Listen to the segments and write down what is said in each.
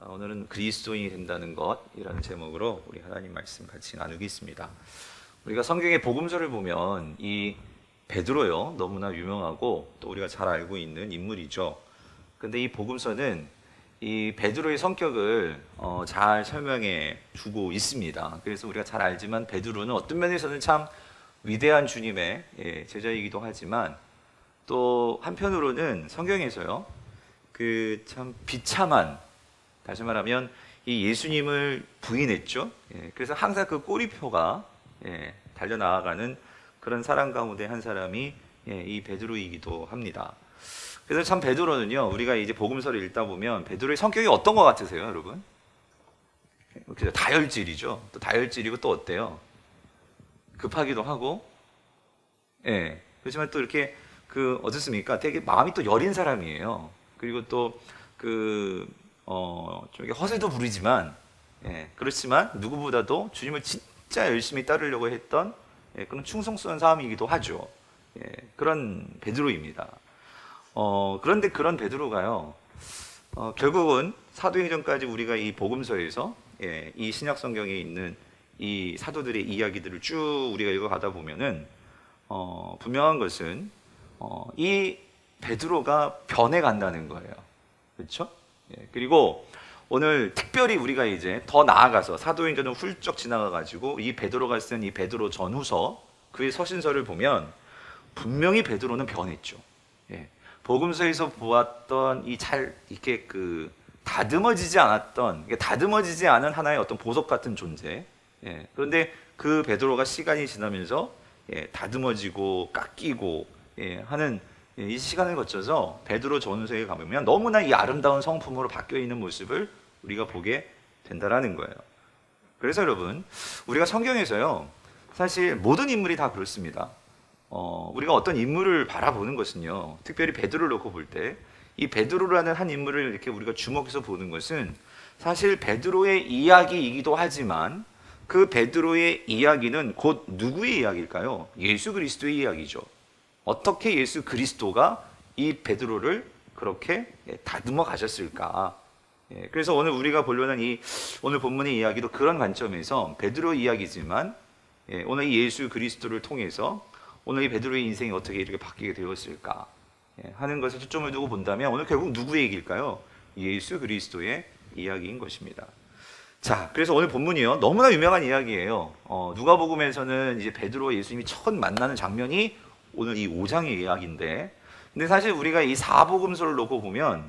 오늘은 그리스도인이 된다는 것이라는 제목으로 우리 하나님 말씀 같이 나누겠습니다. 우리가 성경의 복음서를 보면 이 베드로요, 너무나 유명하고 또 우리가 잘 알고 있는 인물이죠. 근데 이 복음서는 이 베드로의 성격을 잘 설명해 주고 있습니다. 그래서 우리가 잘 알지만 베드로는 어떤 면에서는 참 위대한 주님의 제자이기도 하지만 또 한편으로는 성경에서요, 그 참 비참한, 다시 말하면 이 예수님을 부인했죠. 그래서 항상 그 꼬리표가 달려나가는 그런 사람 가운데 한 사람이 이 베드로이기도 합니다. 그래서 참 베드로는요, 우리가 이제 복음서를 읽다 보면 베드로의 성격이 어떤 것 같으세요, 여러분? 다혈질이죠. 또 다혈질이고 또 어때요? 급하기도 하고, 그렇지만 또 이렇게 어떻습니까? 되게 마음이 또 여린 사람이에요. 그리고 또 좀 허세도 부리지만, 그렇지만 누구보다도 주님을 진짜 열심히 따르려고 했던 그런 충성스러운 사람이기도 하죠. 그런 베드로입니다. 그런데 그런 베드로가요, 결국은 사도행전까지 우리가 이 복음서에서 이 신약 성경에 있는 이 사도들의 이야기들을 쭉 우리가 읽어가다 보면은 분명한 것은 이 베드로가 변해간다는 거예요. 그렇죠? 그리고 오늘 특별히 우리가 이제 더 나아가서 사도행전을 훌쩍 지나가가지고 이 베드로가 쓴 이 베드로 전후서, 그의 서신서를 보면 분명히 베드로는 변했죠. 복음서에서 보았던 이렇게 다듬어지지 않은 하나의 어떤 보석 같은 존재. 그런데 그 베드로가 시간이 지나면서 다듬어지고 깎이고 하는 이 시간을 거쳐서 베드로 전서에 가보면 너무나 이 아름다운 성품으로 바뀌어 있는 모습을 우리가 보게 된다라는 거예요. 그래서 여러분, 우리가 성경에서요, 사실 모든 인물이 다 그렇습니다. 우리가 어떤 인물을 바라보는 것은요, 특별히 베드로를 놓고 볼 때 이 베드로라는 한 인물을 이렇게 우리가 주목해서 보는 것은 사실 베드로의 이야기이기도 하지만 그 베드로의 이야기는 곧 누구의 이야기일까요? 예수 그리스도의 이야기죠. 어떻게 예수 그리스도가 이 베드로를 그렇게 다듬어 가셨을까? 그래서 오늘 우리가 보려는 오늘 본문의 이야기도 그런 관점에서 베드로 이야기지만 오늘 이 예수 그리스도를 통해서 오늘 이 베드로의 인생이 어떻게 이렇게 바뀌게 되었을까 하는 것에 초점을 두고 본다면 오늘 결국 누구의 얘기일까요? 예수 그리스도의 이야기인 것입니다. 자, 그래서 오늘 본문이요, 너무나 유명한 이야기예요. 누가복음에서는 이제 베드로와 예수님이 처음 만나는 장면이 오늘 이 5장의 이야기인데, 근데 사실 우리가 이 사복음서를 놓고 보면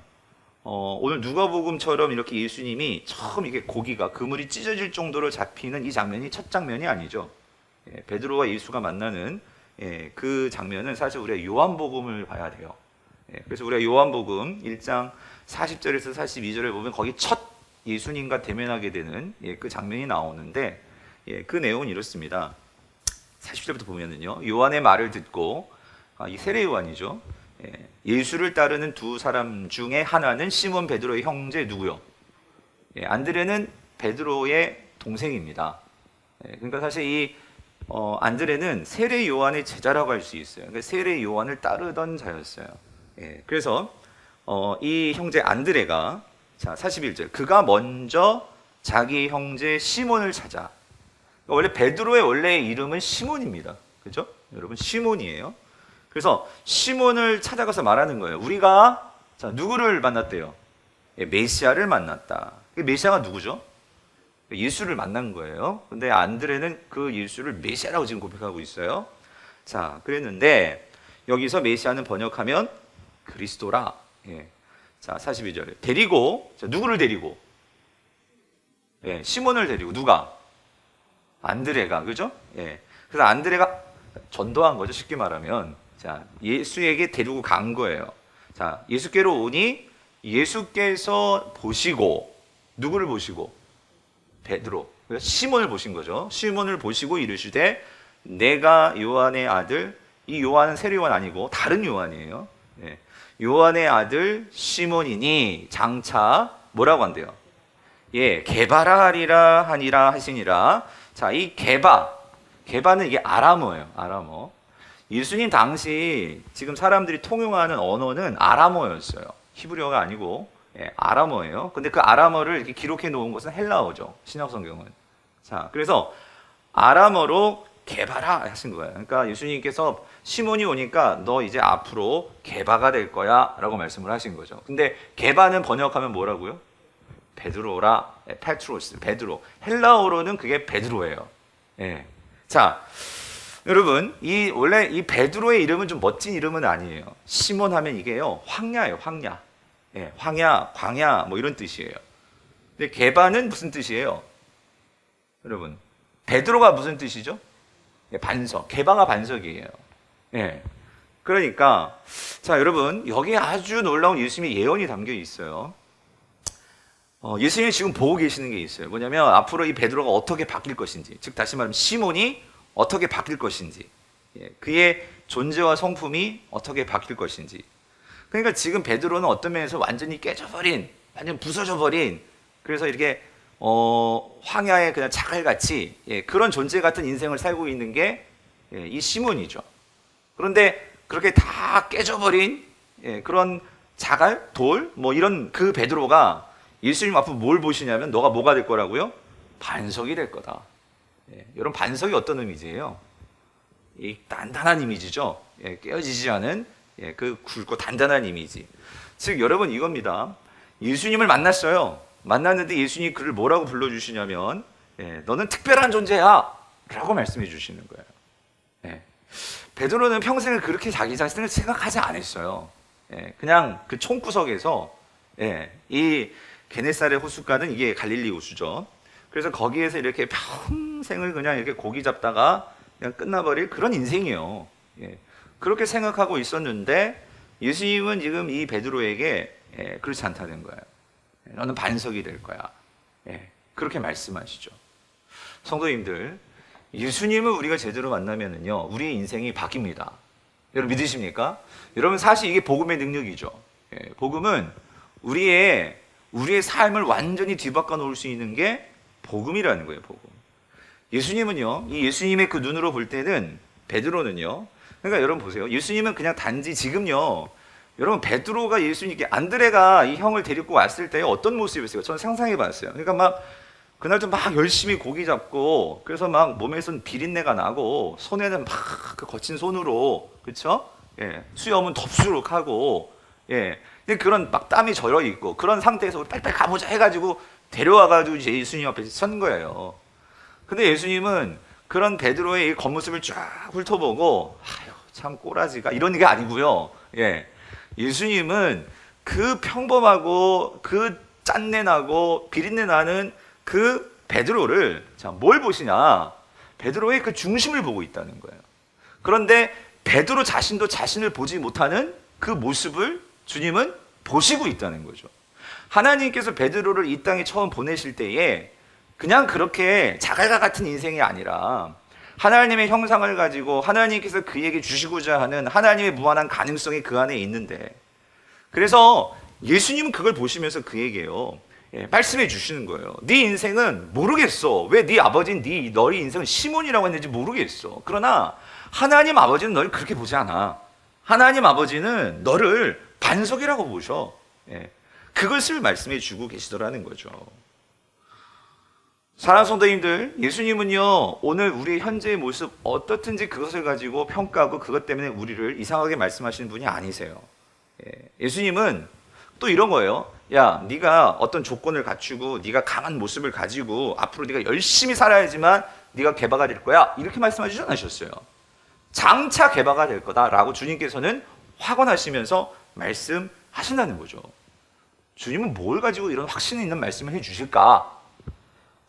오늘 누가복음처럼 이렇게 예수님이 처음 이게 고기가 그물이 찢어질 정도로 잡히는 이 장면이 첫 장면이 아니죠. 베드로와 예수가 만나는 그 장면은 사실 우리가 요한복음을 봐야 돼요. 그래서 우리가 요한복음 1장 40절에서 42절을 보면 거기 첫 예수님과 대면하게 되는 그 장면이 나오는데, 그 내용은 이렇습니다. 40절부터 보면은요, 요한의 말을 듣고, 이 세례 요한이죠, 예수를 따르는 두 사람 중에 하나는 시몬 베드로의 형제 누구요? 안드레는 베드로의 동생입니다. 그러니까 사실 안드레는 세례 요한의 제자라고 할 수 있어요. 그러니까 세례 요한을 따르던 자였어요. 그래서 이 형제 안드레가, 자, 41절, 그가 먼저 자기 형제 시몬을 찾아. 원래 베드로의 원래의 이름은 시몬입니다. 그죠? 여러분, 시몬이에요. 그래서 시몬을 찾아가서 말하는 거예요. 우리가 누구를 만났대요? 메시아를 만났다. 메시아가 누구죠? 예수를 만난 거예요. 근데 안드레는 그 예수를 메시아라고 지금 고백하고 있어요. 자, 그랬는데 여기서 메시아는 번역하면 그리스도라. 자, 42절에 데리고, 누구를 데리고? 시몬을 데리고. 누가? 안드레가, 그죠? 그래서 안드레가 전도한 거죠, 쉽게 말하면. 자, 예수에게 데리고 간 거예요. 자, 예수께로 오니 예수께서 보시고, 누구를 보시고? 베드로, 시몬을 보신 거죠. 시몬을 보시고 이르시되 내가 요한의 아들, 이 요한은 세례 요한 아니고 다른 요한이에요. 요한의 아들 시몬이니 장차 뭐라고 한대요? 게바라 하니라 하시니라. 자, 이 게바는 이게 아람어예요. 아람어. 예수님 당시 지금 사람들이 통용하는 언어는 아람어였어요. 히브리어가 아니고 아람어예요. 근데 그 아람어를 이렇게 기록해 놓은 것은 헬라어죠. 신약 성경은. 자, 그래서 아람어로 개바라 하신 거예요. 그러니까 예수님께서 시몬이 오니까 너 이제 앞으로 개바가 될 거야 라고 말씀을 하신 거죠. 근데 개바는 번역하면 뭐라고요? 베드로라, 페트로스, 베드로. 헬라어로는 그게 베드로예요. 예. 자, 여러분, 원래 이 베드로의 이름은 좀 멋진 이름은 아니에요. 시몬 하면 이게요, 황야예요, 황야. 예, 황야, 광야, 뭐 이런 뜻이에요. 근데 게바는 무슨 뜻이에요? 여러분, 베드로가 무슨 뜻이죠? 예, 반석. 게바가 반석이에요. 예. 그러니까, 자, 여러분, 여기에 아주 놀라운 예수님의 예언이 담겨 있어요. 예수님이 지금 보고 계시는 게 있어요. 뭐냐면, 앞으로 이 베드로가 어떻게 바뀔 것인지, 즉, 다시 말하면, 시몬이 어떻게 바뀔 것인지, 그의 존재와 성품이 어떻게 바뀔 것인지. 그러니까 지금 베드로는 어떤 면에서 완전히 깨져버린, 완전 부서져버린, 그래서 이렇게 황야의 그냥 자갈같이 그런 존재 같은 인생을 살고 있는 게 이 시몬이죠. 그런데 그렇게 다 깨져버린 그런 자갈, 돌, 뭐 이런 그 베드로가 예수님 앞으로 뭘 보시냐면 너가 뭐가 될 거라고요? 반석이 될 거다. 여러분, 반석이 어떤 이미지예요? 이 단단한 이미지죠. 깨어지지 않은 그 굵고 단단한 이미지. 즉 여러분, 이겁니다. 예수님을 만났어요. 만났는데 예수님이 그를 뭐라고 불러주시냐면 너는 특별한 존재야 라고 말씀해 주시는 거예요. 베드로는 평생을 그렇게 자기 자신을 생각하지 않았어요. 그냥 그 총구석에서 이 게네사렛 호숫가는 이게 갈릴리 호수죠. 그래서 거기에서 이렇게 평생을 그냥 이렇게 고기 잡다가 그냥 끝나버릴 그런 인생이에요. 그렇게 생각하고 있었는데 예수님은 지금 이 베드로에게 그렇지 않다는 거예요. 너는 반석이 될 거야. 그렇게 말씀하시죠. 성도님들, 예수님을 우리가 제대로 만나면은요, 우리의 인생이 바뀝니다. 여러분 믿으십니까? 여러분, 사실 이게 복음의 능력이죠. 복음은 우리의 삶을 완전히 뒤바꿔 놓을 수 있는 게 복음이라는 거예요, 복음. 예수님은요, 이 예수님의 그 눈으로 볼 때는 베드로는요, 그러니까 여러분 보세요. 예수님은 그냥 단지 지금요, 여러분 베드로가 예수님께 안드레가 이 형을 데리고 왔을 때 어떤 모습이었어요? 저는 상상해 봤어요. 그러니까 막 그날도 막 열심히 고기 잡고, 그래서 막 몸에선 비린내가 나고, 손에는 막 그 거친 손으로, 그렇죠? 수염은 덥수룩하고, 그런 막 땀이 절어 있고, 그런 상태에서 우리 빨리빨리 가보자 해가지고 데려와가지고 이제 예수님 앞에 선 거예요. 근데 예수님은 그런 베드로의 이 겉모습을 쫙 훑어보고, 아유 참 꼬라지가, 이런 게 아니고요. 예수님은 그 평범하고 그 짠내 나고 비린내 나는 그 베드로를, 자, 뭘 보시냐? 베드로의 그 중심을 보고 있다는 거예요. 그런데 베드로 자신도 자신을 보지 못하는 그 모습을 주님은 보시고 있다는 거죠. 하나님께서 베드로를 이 땅에 처음 보내실 때에 그냥 그렇게 자갈과 같은 인생이 아니라 하나님의 형상을 가지고 하나님께서 그에게 주시고자 하는 하나님의 무한한 가능성이 그 안에 있는데, 그래서 예수님은 그걸 보시면서 그에게요, 말씀해 주시는 거예요. 네 인생은 모르겠어. 왜 네 아버지는 너희 인생은 시몬이라고 했는지 모르겠어. 그러나 하나님 아버지는 너를 그렇게 보지 않아. 하나님 아버지는 너를 반석이라고 보셔. 그것을 말씀해 주고 계시더라는 거죠. 사랑하는 성도님들, 예수님은요, 오늘 우리의 현재의 모습 어떻든지 그것을 가지고 평가하고 그것 때문에 우리를 이상하게 말씀하시는 분이 아니세요. 예수님은 또 이런 거예요. 야, 네가 어떤 조건을 갖추고 네가 강한 모습을 가지고 앞으로 네가 열심히 살아야지만 네가 개바가 될 거야, 이렇게 말씀하시지 않으셨어요. 장차 개바가 될 거다라고 주님께서는 확언하시면서 말씀하신다는 거죠. 주님은 뭘 가지고 이런 확신 있는 말씀을 해주실까?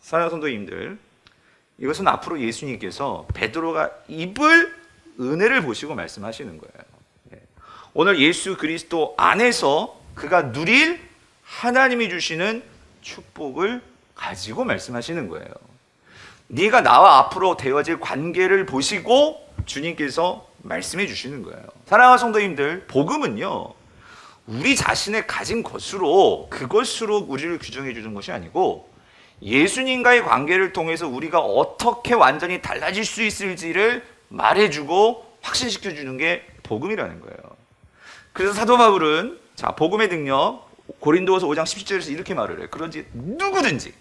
사랑하는 성도님들, 이것은 앞으로 예수님께서 베드로가 입을 은혜를 보시고 말씀하시는 거예요. 오늘 예수 그리스도 안에서 그가 누릴 하나님이 주시는 축복을 가지고 말씀하시는 거예요. 네가 나와 앞으로 되어질 관계를 보시고 주님께서 말씀해 주시는 거예요. 사랑하는 성도님들, 복음은요, 우리 자신의 가진 것으로, 그것으로 우리를 규정해 주는 것이 아니고 예수님과의 관계를 통해서 우리가 어떻게 완전히 달라질 수 있을지를 말해주고 확신시켜주는 게 복음이라는 거예요. 그래서 사도 바울은, 자, 복음의 능력, 고린도후서 5장 17절에서 이렇게 말을 해요. 그런지 누구든지,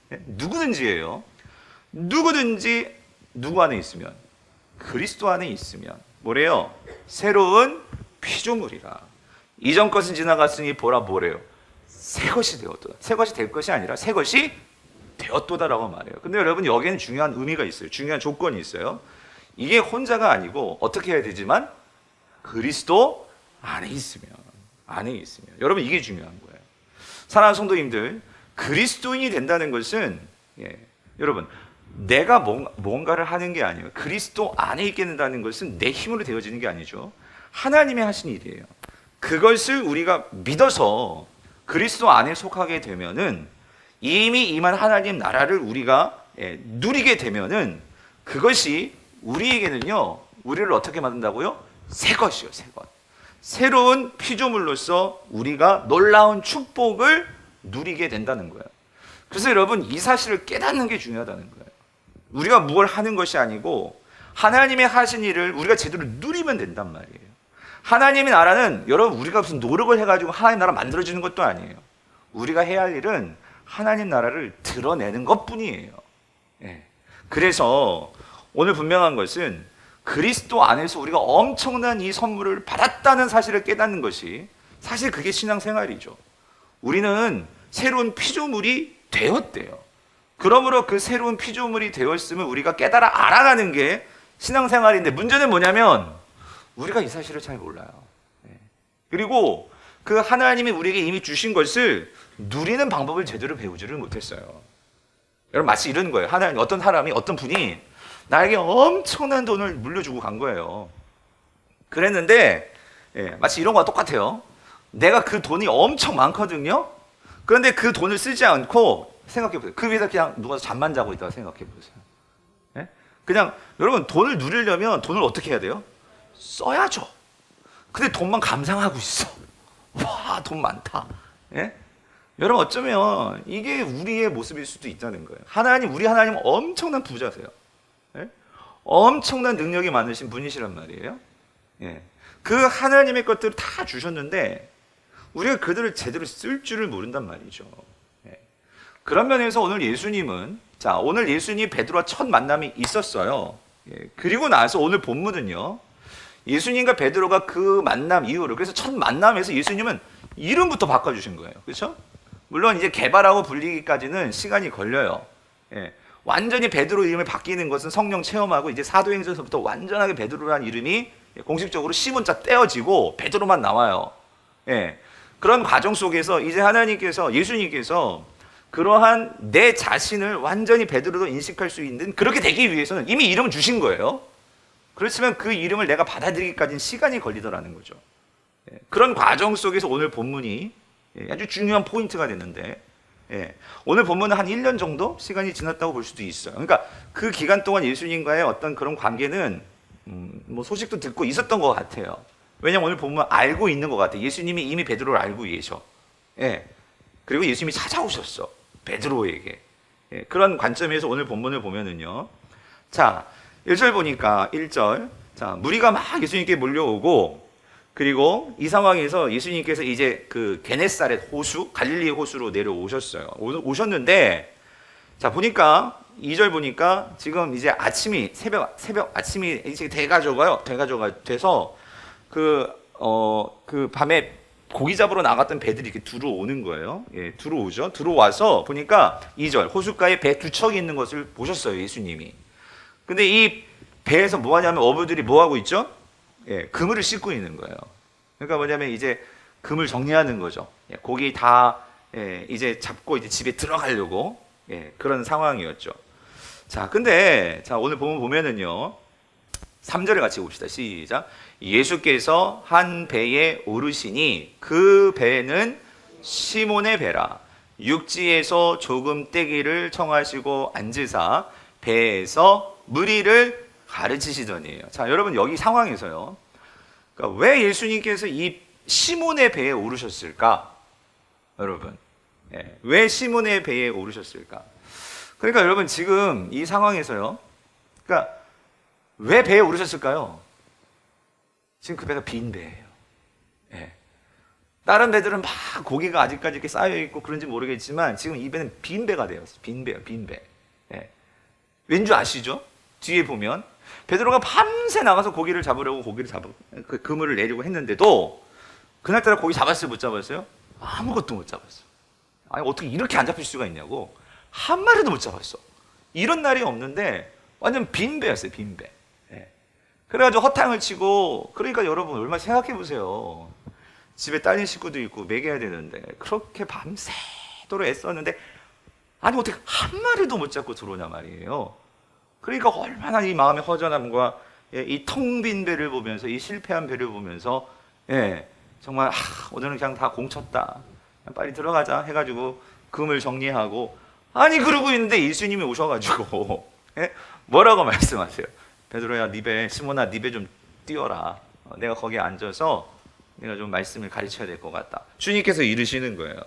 누구든지예요. 누구든지 누구 안에 있으면, 그리스도 안에 있으면 뭐래요? 새로운 피조물이라. 이전 것은 지나갔으니 보라 뭐래요? 새 것이 되었도다. 새 것이 될 것이 아니라 새 것이 되었도다라고 말해요. 근데 여러분 여기에는 중요한 의미가 있어요. 중요한 조건이 있어요. 이게 혼자가 아니고 어떻게 해야 되지만 그리스도 안에 있으면, 여러분 이게 중요한 거예요. 사랑하는 성도님들, 그리스도인이 된다는 것은 여러분 내가 뭔가를 하는 게 아니에요. 그리스도 안에 있게 된다는 것은 내 힘으로 되어지는 게 아니죠. 하나님의 하신 일이에요. 그것을 우리가 믿어서 그리스도 안에 속하게 되면은 이미 임한 하나님 나라를 우리가 누리게 되면은 그것이 우리에게는요, 우리를 어떻게 만든다고요? 새 것이요, 새 것. 새로운 피조물로서 우리가 놀라운 축복을 누리게 된다는 거예요. 그래서 여러분 이 사실을 깨닫는 게 중요하다는 거예요. 우리가 뭘 하는 것이 아니고 하나님의 하신 일을 우리가 제대로 누리면 된단 말이에요. 하나님의 나라는 여러분 우리가 무슨 노력을 해가지고 하나님 나라 만들어지는 것도 아니에요. 우리가 해야 할 일은 하나님 나라를 드러내는 것뿐이에요. 그래서 오늘 분명한 것은 그리스도 안에서 우리가 엄청난 이 선물을 받았다는 사실을 깨닫는 것이 사실 그게 신앙생활이죠. 우리는 새로운 피조물이 되었대요. 그러므로 그 새로운 피조물이 되었으면 우리가 깨달아 알아가는 게 신앙생활인데, 문제는 뭐냐면 우리가 이 사실을 잘 몰라요. 그리고 그 하나님이 우리에게 이미 주신 것을 누리는 방법을 제대로 배우지를 못했어요. 여러분 마치 이런 거예요. 어떤 사람이, 어떤 분이 나에게 엄청난 돈을 물려주고 간 거예요. 그랬는데 마치 이런 거와 똑같아요. 내가 그 돈이 엄청 많거든요. 그런데 그 돈을 쓰지 않고 생각해보세요. 그 위에서 그냥 누가 잠만 자고 있다가 생각해보세요. 그냥 여러분 돈을 누리려면 돈을 어떻게 해야 돼요? 써야죠. 근데 돈만 감상하고 있어. 와, 돈 많다. 여러분 어쩌면 이게 우리의 모습일 수도 있다는 거예요. 우리 하나님은 엄청난 부자세요. 엄청난 능력이 많으신 분이시란 말이에요. 그 하나님의 것들을 다 주셨는데 우리가 그들을 제대로 쓸 줄을 모른단 말이죠. 그런 면에서 오늘 예수님은, 오늘 예수님이 베드로와 첫 만남이 있었어요. 그리고 나서 오늘 본문은요, 예수님과 베드로가 그 만남 이후로, 그래서 첫 만남에서 예수님은 이름부터 바꿔주신 거예요. 그렇죠? 물론 이제 개발하고 불리기까지는 시간이 걸려요. 완전히 베드로 이름이 바뀌는 것은 성령 체험하고 이제 사도행전서부터 완전하게 베드로라는 이름이 공식적으로 시문자 떼어지고 베드로만 나와요. 그런 과정 속에서 이제 예수님께서 그러한 내 자신을 완전히 베드로로 인식할 수 있는, 그렇게 되기 위해서는 이미 이름을 주신 거예요. 그렇지만 그 이름을 내가 받아들이기까지는 시간이 걸리더라는 거죠. 그런 과정 속에서 오늘 본문이 아주 중요한 포인트가 됐는데, 오늘 본문은 한 1년 정도 시간이 지났다고 볼 수도 있어요. 그러니까 그 기간 동안 예수님과의 어떤 그런 관계는 뭐 소식도 듣고 있었던 것 같아요. 왜냐하면 오늘 본문 알고 있는 것 같아요. 예수님이 이미 베드로를 알고 계셔. 그리고 예수님이 찾아오셨어, 베드로에게. 그런 관점에서 오늘 본문을 보면은요, 1절 보니까 1절, 무리가 막 예수님께 몰려오고, 그리고 이 상황에서 예수님께서 이제 그 게네사렛 호수, 갈릴리 호수로 내려오셨어요. 오셨는데, 보니까 2절 보니까 지금 이제 새벽 아침이 이제 돼가져가 돼서 그 밤에 고기 잡으러 나갔던 배들이 이렇게 들어오는 거예요. 들어오죠. 들어와서 보니까 2절, 호숫가에 배 두 척이 있는 것을 보셨어요, 예수님이. 근데 이 배에서 뭐 하냐면 어부들이 뭐 하고 있죠? 그물을 씻고 있는 거예요. 그러니까 뭐냐면 이제 그물 정리하는 거죠. 고기 다 이제 잡고 이제 집에 들어가려고 그런 상황이었죠. 근데 오늘 보면은요, 3절을 같이 봅시다. 시작. 예수께서 한 배에 오르시니 그 배는 시몬의 배라. 육지에서 조금 떼기를 청하시고 앉으사 배에서 무리를 가르치시더니에요. 여러분 여기 상황에서요, 그러니까 왜 예수님께서 이 시몬의 배에 오르셨을까? 여러분, 왜 시몬의 배에 오르셨을까? 그러니까 여러분 지금 이 상황에서요, 그러니까 왜 배에 오르셨을까요? 지금 그 배가 빈 배예요. 다른 배들은 막 고기가 아직까지 이렇게 쌓여 있고 그런지 모르겠지만 지금 이 배는 빈 배가 되었어요. 빈 배요, 빈 배. 예. 왠지 아시죠? 뒤에 보면 베드로가 밤새 나가서 고기를 잡으려고 그 그물을 내려고 했는데도 그날따라 고기 잡았어요, 못 잡았어요? 아무것도 못 잡았어. 아니 어떻게 이렇게 안 잡힐 수가 있냐고. 한 마리도 못 잡았어. 이런 날이 없는데 완전 빈 배였어요, 빈 배. 예. 그래가지고 허탕을 치고, 그러니까 여러분 얼마나 생각해 보세요. 집에 딸린 식구도 있고 먹여야 되는데 그렇게 밤새도록 애썼는데 아니 어떻게 한 마리도 못 잡고 들어오냐 말이에요. 그러니까 얼마나 이 마음의 허전함과 이 텅 빈 배를 보면서, 이 실패한 배를 보면서 정말 오늘은 그냥 다 공쳤다, 그냥 빨리 들어가자 해가지고 금을 정리하고, 아니 그러고 있는데 예수님이 오셔가지고 뭐라고 말씀하세요? 베드로야, 시몬아, 네 배 좀 띄워라. 내가 거기에 앉아서 내가 좀 말씀을 가르쳐야 될 것 같다. 주님께서 이르시는 거예요.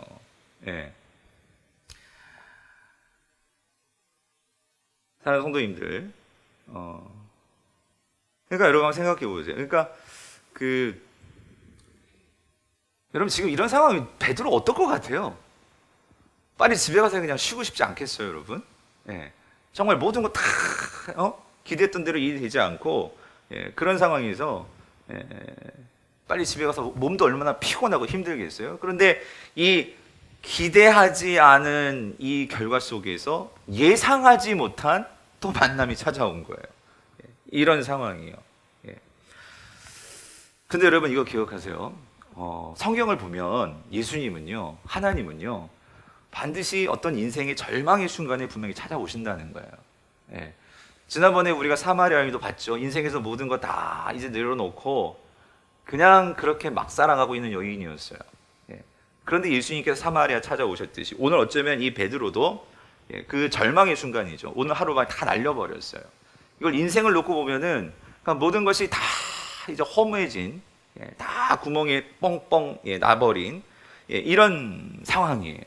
사랑하는 성도님들, 그러니까 여러분 한번 생각해 보세요. 그러니까 여러분 지금 이런 상황이 베드로 어떨 것 같아요? 빨리 집에 가서 그냥 쉬고 싶지 않겠어요, 여러분? 정말 모든 거 다 기대했던 대로 이해되지 않고 그런 상황에서 빨리 집에 가서 몸도 얼마나 피곤하고 힘들겠어요? 그런데 이 기대하지 않은 이 결과 속에서 예상하지 못한 또 만남이 찾아온 거예요. 이런 상황이에요. 근데 여러분 이거 기억하세요. 성경을 보면 예수님은요, 하나님은요, 반드시 어떤 인생의 절망의 순간에 분명히 찾아오신다는 거예요. 지난번에 우리가 사마리아 여인도 봤죠. 인생에서 모든 거 다 이제 내려놓고 그냥 그렇게 막 살아가고 있는 여인이었어요. 그런데 예수님께서 사마리아 찾아오셨듯이 오늘 어쩌면 이 베드로도 그 절망의 순간이죠. 오늘 하루만 다 날려버렸어요. 이걸 인생을 놓고 보면은 그러니까 모든 것이 다 이제 허무해진, 다 구멍에 뻥뻥 나버린 이런 상황이에요.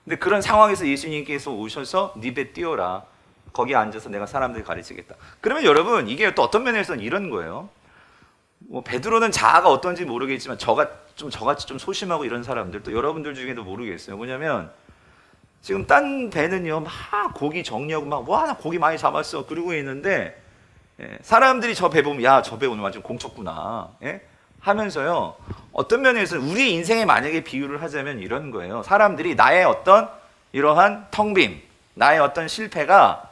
근데 그런 상황에서 예수님께서 오셔서 네 배 띄워라. 거기에 앉아서 내가 사람들 가르치겠다. 그러면 여러분 이게 또 어떤 면에서는 이런 거예요. 뭐 베드로는 자아가 어떤지 모르겠지만 저같이 좀 소심하고 이런 사람들, 또 여러분들 중에도 모르겠어요. 뭐냐면 지금 딴 배는요 막 고기 정리하고 막 와 나 고기 많이 잡았어 그러고 있는데 사람들이 저 배 보면 야 저 배 오늘 완전 공쳤구나 하면서요, 어떤 면에서는 우리 인생에 만약에 비유를 하자면 이런 거예요. 사람들이 나의 어떤 이러한 텅빔, 나의 어떤 실패가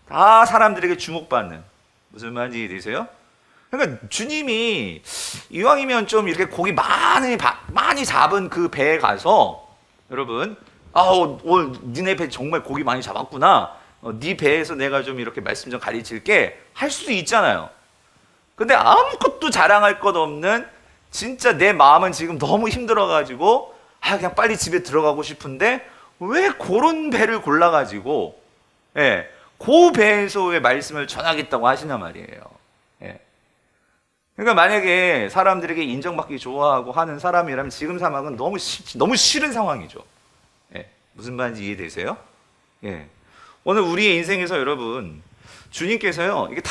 다 사람들에게 주목받는, 무슨 말인지 이해되세요? 그러니까 주님이 이왕이면 좀 이렇게 고기 많이 잡은 그 배에 가서 여러분, 오늘 니네 배 정말 고기 많이 잡았구나, 네 배에서 내가 좀 이렇게 말씀 좀 가르칠게 할 수도 있잖아요. 근데 아무것도 자랑할 것 없는, 진짜 내 마음은 지금 너무 힘들어가지고 그냥 빨리 집에 들어가고 싶은데 왜 그런 배를 골라가지고 그 배에서 왜 말씀을 전하겠다고 하시냐 말이에요. 그러니까 만약에 사람들에게 인정받기 좋아하고 하는 사람이라면 지금 상황은 너무 싫은 상황이죠. 무슨 말인지 이해되세요? 오늘 우리의 인생에서 여러분, 주님께서요 이게 다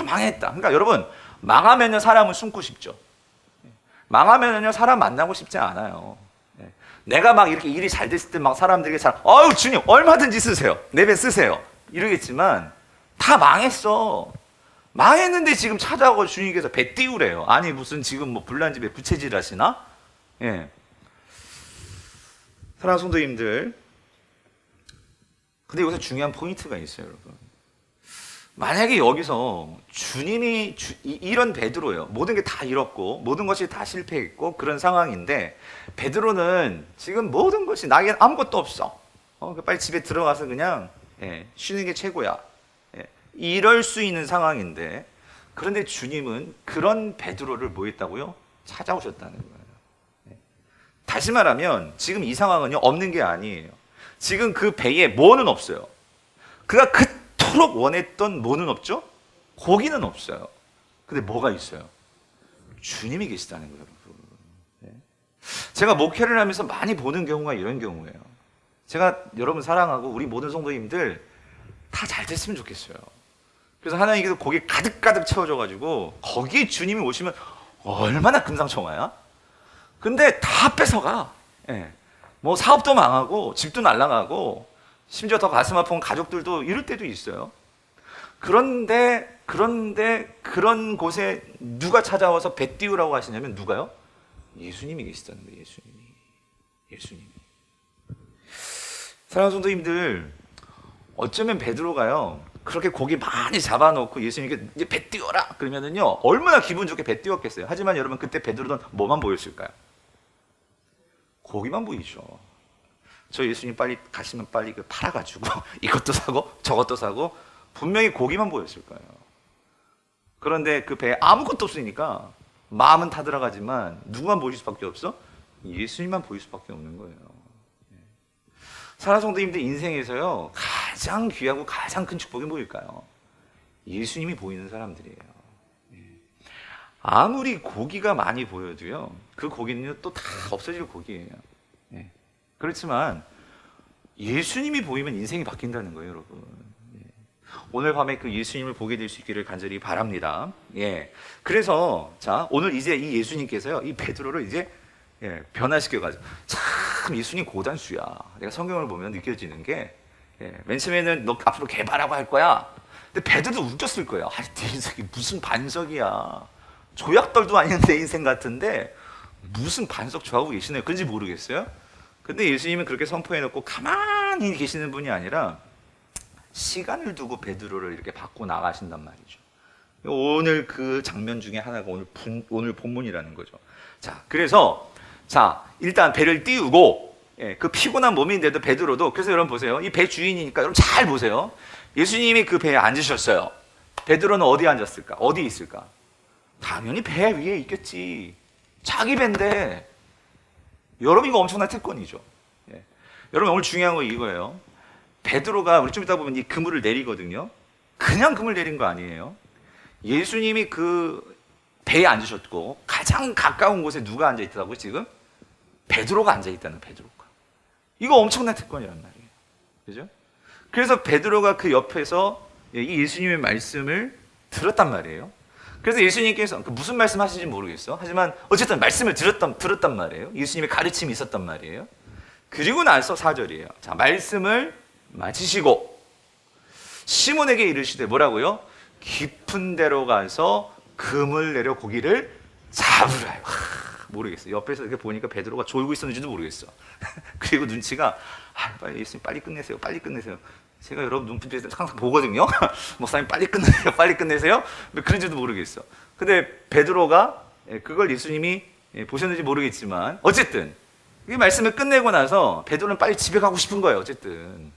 망했다. 그러니까 여러분, 망하면요 사람은 숨고 싶죠. 망하면요 사람 만나고 싶지 않아요. 내가 막 이렇게 일이 잘 됐을 때 막 사람들에게 아유 주님 얼마든지 쓰세요, 내 배 쓰세요 이러겠지만 다 망했어. 망했는데 지금 찾아오고 주님께서 배 띄우래요. 아니 무슨 지금 뭐 불난집에 부채질 하시나? 사랑하는 성도님들, 근데 여기서 중요한 포인트가 있어요, 여러분. 만약에 여기서 주님이 이런 베드로예요. 모든 게 다 잃었고 모든 것이 다 실패했고 그런 상황인데 베드로는 지금 모든 것이 나에겐 아무것도 없어. 빨리 집에 들어가서 그냥 쉬는 게 최고야. 이럴 수 있는 상황인데, 그런데 주님은 그런 베드로를 뭐 했다고요? 찾아오셨다는 거예요. 다시 말하면 지금 이 상황은요 없는 게 아니에요. 지금 그 배에 뭐는 없어요. 그가 그토록 원했던 뭐는 없죠? 고기는 없어요. 근데 뭐가 있어요? 주님이 계시다는 거예요, 여러분. 제가 목회를 하면서 많이 보는 경우가 이런 경우예요. 제가 여러분 사랑하고 우리 모든 성도님들 다 잘 됐으면 좋겠어요. 그래서 하나님께서 고기 가득가득 채워줘가지고 거기에 주님이 오시면 얼마나 금상첨화야? 근데 다 뺏어가. 예. 뭐 사업도 망하고 집도 날아가고 심지어 더 가슴 아픈 가족들도 이럴 때도 있어요. 그런데 그런 곳에 누가 찾아와서 배 띄우라고 하시냐면 누가요? 예수님이 계시다는 거예요. 예수님이. 사랑하는 성도님들, 어쩌면 베드로가요 그렇게 고기 많이 잡아놓고 예수님께 이제 배 띄워라 그러면은요 얼마나 기분 좋게 배 띄웠겠어요. 하지만 여러분 그때 베드로는 뭐만 보였을까요? 고기만 보이죠. 저 예수님 빨리 가시면 빨리 그 팔아가지고 이것도 사고 저것도 사고 분명히 고기만 보였을 거예요. 그런데 그 배에 아무것도 없으니까 마음은 다 들어가지만 누구만 보일 수밖에 없어? 예수님만 보일 수밖에 없는 거예요. 사랑하는 성도님들 인생에서요 가장 귀하고 가장 큰 축복이 뭐일까요? 예수님이 보이는 사람들이에요. 아무리 고기가 많이 보여도요 그 고기는요 또 다 없어질 고기예요. 그렇지만 예수님이 보이면 인생이 바뀐다는 거예요, 여러분. 오늘 밤에 그 예수님을 보게 될 수 있기를 간절히 바랍니다. 그래서 자 오늘 이제 이 예수님께서요 이 베드로를 이제 변화시켜가지고 참 예수님 고단수야. 내가 성경을 보면 느껴지는 게 맨 처음에는 너 앞으로 개발하고 할 거야. 근데 베드로도 웃겼을 거예요. 아니 내 인생이 무슨 반석이야. 조약돌도 아닌 내 인생 같은데 무슨 반석 좋아하고 계시네요. 그런지 모르겠어요. 근데 예수님은 그렇게 선포해놓고 가만히 계시는 분이 아니라 시간을 두고 베드로를 이렇게 받고 나가신단 말이죠. 오늘 그 장면 중에 하나가 오늘 본문이라는 거죠. 자, 그래서 일단 배를 띄우고 그 피곤한 몸인데도 베드로도 그래서 여러분 보세요. 이 배 주인이니까 여러분 잘 보세요. 예수님이 그 배에 앉으셨어요. 베드로는 어디에 앉았을까? 어디에 있을까? 당연히 배 위에 있겠지. 자기 배인데. 여러분 이거 엄청난 특권이죠. 여러분 오늘 중요한 거 이거예요. 베드로가 우리 좀 이따 보면 이 그물을 내리거든요. 그냥 그물 내린 거 아니에요. 예수님이 그 배에 앉으셨고 가장 가까운 곳에 누가 앉아 있다고 지금? 베드로가 앉아 있다는 베드로가. 이거 엄청난 특권이란 말이에요. 그죠? 그래서 베드로가 그 옆에서 이 예수님의 말씀을 들었단 말이에요. 그래서 예수님께서 무슨 말씀 하시는지 모르겠어. 하지만 어쨌든 말씀을 들었단 말이에요. 예수님의 가르침이 있었단 말이에요. 그리고 나서 4절이에요. 자, 말씀을 마치시고 시몬에게 이르시되 뭐라고요? 깊은 데로 가서 금을 내려 고기를 잡으라요. 모르겠어요. 옆에서 이렇게 보니까 베드로가 졸고 있었는지도 모르겠어. 그리고 눈치가 빨리 예수님 빨리 끝내세요. 빨리 끝내세요. 제가 여러분 눈빛에서 항상 보거든요. 목사님 빨리 끝내세요. 빨리 끝내세요. 그런지도 모르겠어. 근데 베드로가 그걸 예수님이 보셨는지 모르겠지만 어쨌든 이 말씀을 끝내고 나서 베드로는 빨리 집에 가고 싶은 거예요. 어쨌든.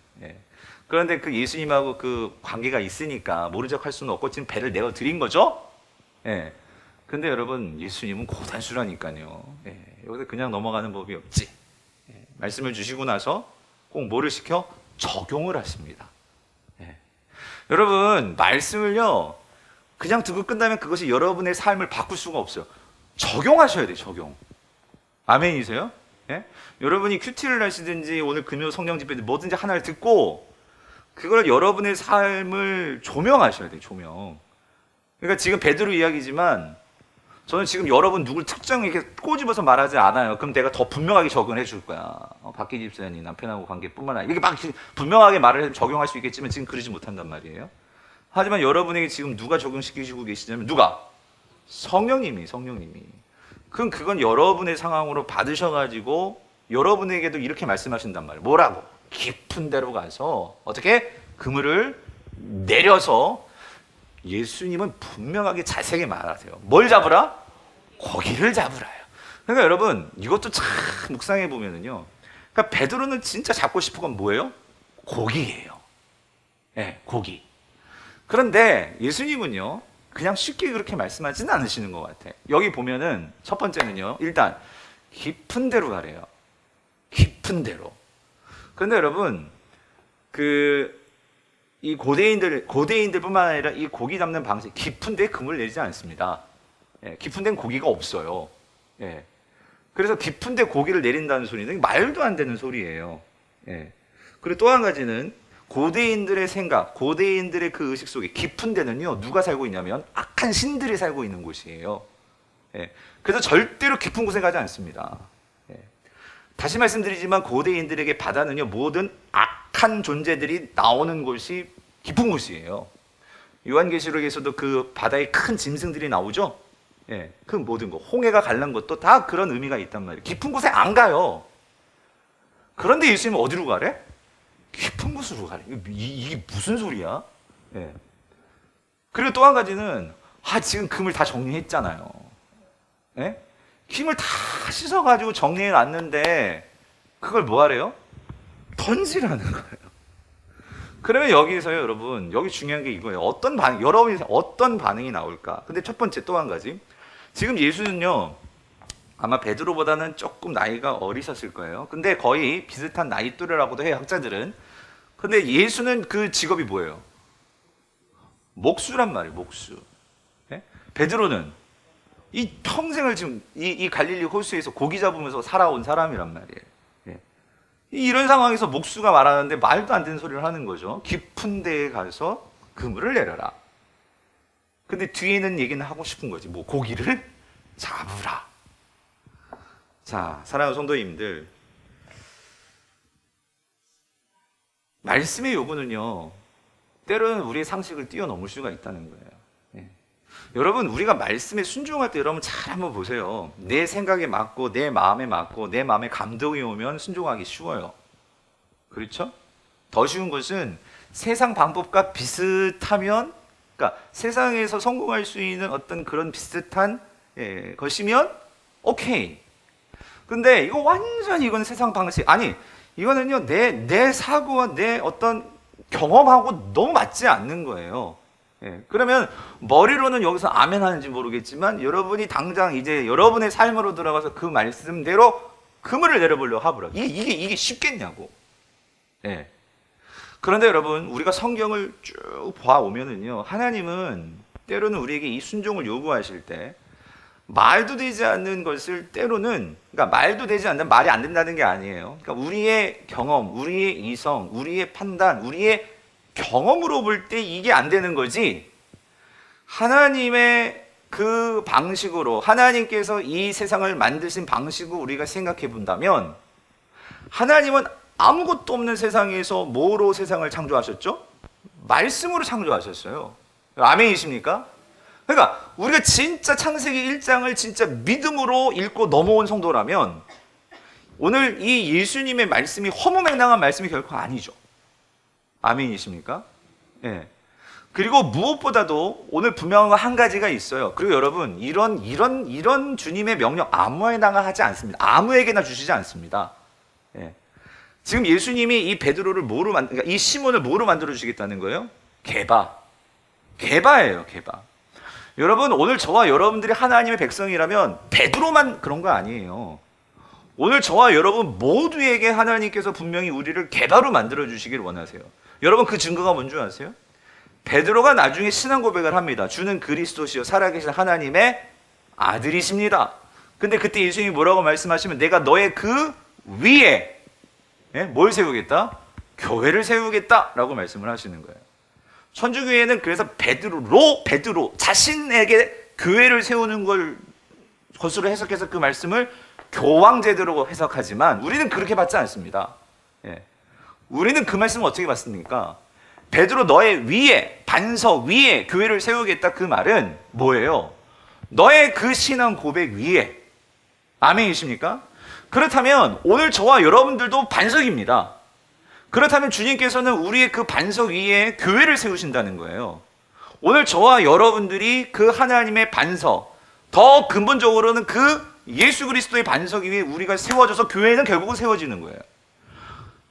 그런데 그 예수님하고 그 관계가 있으니까 모른 척 할 수는 없고 지금 배를 내어 드린 거죠. 근데 여러분 예수님은 고단수라니까요. 여기서 그냥 넘어가는 법이 없지. 말씀을 주시고 나서 꼭 뭐를 시켜? 적용을 하십니다. 여러분 말씀을요 그냥 듣고 끝나면 그것이 여러분의 삶을 바꿀 수가 없어요. 적용하셔야 돼요. 적용. 아멘이세요? 여러분이 큐티를 하시든지 오늘 금요 성령 집회 뭐든지 하나를 듣고 그걸 여러분의 삶을 조명하셔야 돼요. 조명. 그러니까 지금 베드로 이야기지만 저는 지금 여러분 누굴 특정하게 꼬집어서 말하지 않아요. 그럼 내가 더 분명하게 적용해 줄 거야. 박기 집사님 남편하고 관계뿐만 아니라 이렇게 막 분명하게 말을 해서 적용할 수 있겠지만 지금 그러지 못한단 말이에요. 하지만 여러분에게 지금 누가 적용시키시고 계시냐면 누가? 성령님이. 그럼 그건 여러분의 상황으로 받으셔가지고 여러분에게도 이렇게 말씀하신단 말이에요. 뭐라고? 깊은 데로 가서 어떻게? 그물을 내려서 예수님은 분명하게 자세하게 말하세요. 뭘 잡으라? 고기를 잡으라요. 그러니까 여러분 이것도 참 묵상해 보면은요. 그러니까 베드로는 진짜 잡고 싶은 건 뭐예요? 고기예요. 고기. 그런데 예수님은요. 그냥 쉽게 그렇게 말씀하지는 않으시는 것 같아요. 여기 보면은 첫 번째는요. 일단 깊은 데로 가래요. 깊은 데로. 그런데 여러분 이 고대인들뿐만 아니라 이 고기 잡는 방식 깊은 데 금을 내리지 않습니다. 깊은 데는 고기가 없어요. 그래서 깊은 데 고기를 내린다는 소리는 말도 안 되는 소리예요. 그리고 또 한 가지는 고대인들의 생각, 고대인들의 그 의식 속에 깊은 데는요 누가 살고 있냐면 악한 신들이 살고 있는 곳이에요. 예. 그래서 절대로 깊은 곳에 가지 않습니다. 예. 다시 말씀드리지만 고대인들에게 바다는요, 모든 악한 존재들이 나오는 곳이 깊은 곳이에요. 요한계시록에서도 그 바다에 큰 짐승들이 나오죠. 예, 그 모든 거, 홍해가 갈란 것도 다 그런 의미가 있단 말이에요. 깊은 곳에 안 가요. 그런데 예수님은 어디로 가래? 깊은 곳으로 가래. 이게 무슨 소리야? 예. 그리고 또 한 가지는, 지금 금을 다 정리했잖아요. 예? 김을 다 씻어가지고 정리해 놨는데, 그걸 뭐 하래요? 던지라는 거예요. 그러면 여기서요, 여러분, 여기 중요한 게 이거예요. 여러분이 어떤 반응이 나올까? 근데 첫 번째 또 한 가지. 지금 예수는요, 아마 베드로보다는 조금 나이가 어리셨을 거예요. 근데 거의 비슷한 나이 또래라고도 해요, 학자들은. 근데 예수는 그 직업이 뭐예요? 목수란 말이에요, 목수. 예? 베드로는 이 평생을 지금 이 갈릴리 호수에서 고기 잡으면서 살아온 사람이란 말이에요. 예. 이런 상황에서 목수가 말하는데 말도 안 되는 소리를 하는 거죠. 깊은 데에 가서 그물을 내려라. 근데 뒤에는 얘기는 하고 싶은 거지. 뭐 고기를 잡으라. 자, 사랑하는 성도님들, 말씀의 요구는요, 때로는 우리의 상식을 뛰어넘을 수가 있다는 거예요. 예. 여러분, 우리가 말씀에 순종할 때 여러분 잘 한번 보세요. 내 생각에 맞고 내 마음에 맞고 내 마음에 감동이 오면 순종하기 쉬워요. 그렇죠? 더 쉬운 것은 세상 방법과 비슷하면, 그러니까 세상에서 성공할 수 있는 어떤 그런 비슷한 것이면 오케이. 근데 이거 완전히 이건 세상 방식, 아니 이거는요 내 사고와 내 어떤 경험하고 너무 맞지 않는 거예요. 예, 그러면 머리로는 여기서 아멘 하는지 모르겠지만 여러분이 당장 이제 여러분의 삶으로 들어가서 그 말씀대로 그물을 내려보려고 하더라고요. 이게 쉽겠냐고. 예. 그런데 여러분, 우리가 성경을 쭉 봐오면은요, 하나님은 때로는 우리에게 이 순종을 요구하실 때 말도 되지 않는 것을 때로는, 그러니까 말도 되지 않는, 말이 안 된다는 게 아니에요. 그러니까 우리의 경험, 우리의 이성, 우리의 판단, 우리의 경험으로 볼 때 이게 안 되는 거지, 하나님의 그 방식으로, 하나님께서 이 세상을 만드신 방식으로 우리가 생각해 본다면, 하나님은 아무것도 없는 세상에서 뭐로 세상을 창조하셨죠? 말씀으로 창조하셨어요. 아멘이십니까? 그러니까 우리가 진짜 창세기 1장을 진짜 믿음으로 읽고 넘어온 성도라면 오늘 이 예수님의 말씀이 허무맹랑한 말씀이 결코 아니죠. 아멘이십니까? 예. 그리고 무엇보다도 오늘 분명한 거 한 가지가 있어요. 그리고 여러분, 이런 주님의 명령 아무에나 하지 않습니다. 아무에게나 주시지 않습니다. 예. 지금 예수님이 이 베드로를 그러니까 이 시몬을 뭐로 만들어 주시겠다는 거예요? 게바예요, 게바. 여러분, 오늘 저와 여러분들이 하나님의 백성이라면 베드로만 그런 거 아니에요. 오늘 저와 여러분 모두에게 하나님께서 분명히 우리를 게바로 만들어 주시길 원하세요. 여러분, 그 증거가 뭔 줄 아세요? 베드로가 나중에 신앙 고백을 합니다. 주는 그리스도시요 살아계신 하나님의 아들이십니다. 근데 그때 예수님이 뭐라고 말씀하시면, 내가 너의 그 위에 뭘 세우겠다? 교회를 세우겠다 라고 말씀을 하시는 거예요. 천주교회는 그래서 베드로 자신에게 교회를 세우는 것으로 해석해서 그 말씀을 교황제도로 해석하지만 우리는 그렇게 받지 않습니다. 예. 우리는 그 말씀을 어떻게 받습니까? 베드로 너의 위에, 반석 위에 교회를 세우겠다, 그 말은 뭐예요? 너의 그 신앙 고백 위에. 아멘이십니까? 그렇다면 오늘 저와 여러분들도 반석입니다. 그렇다면 주님께서는 우리의 그 반석 위에 교회를 세우신다는 거예요. 오늘 저와 여러분들이 그 하나님의 반석, 더 근본적으로는 그 예수 그리스도의 반석 위에 우리가 세워져서 교회는 결국은 세워지는 거예요.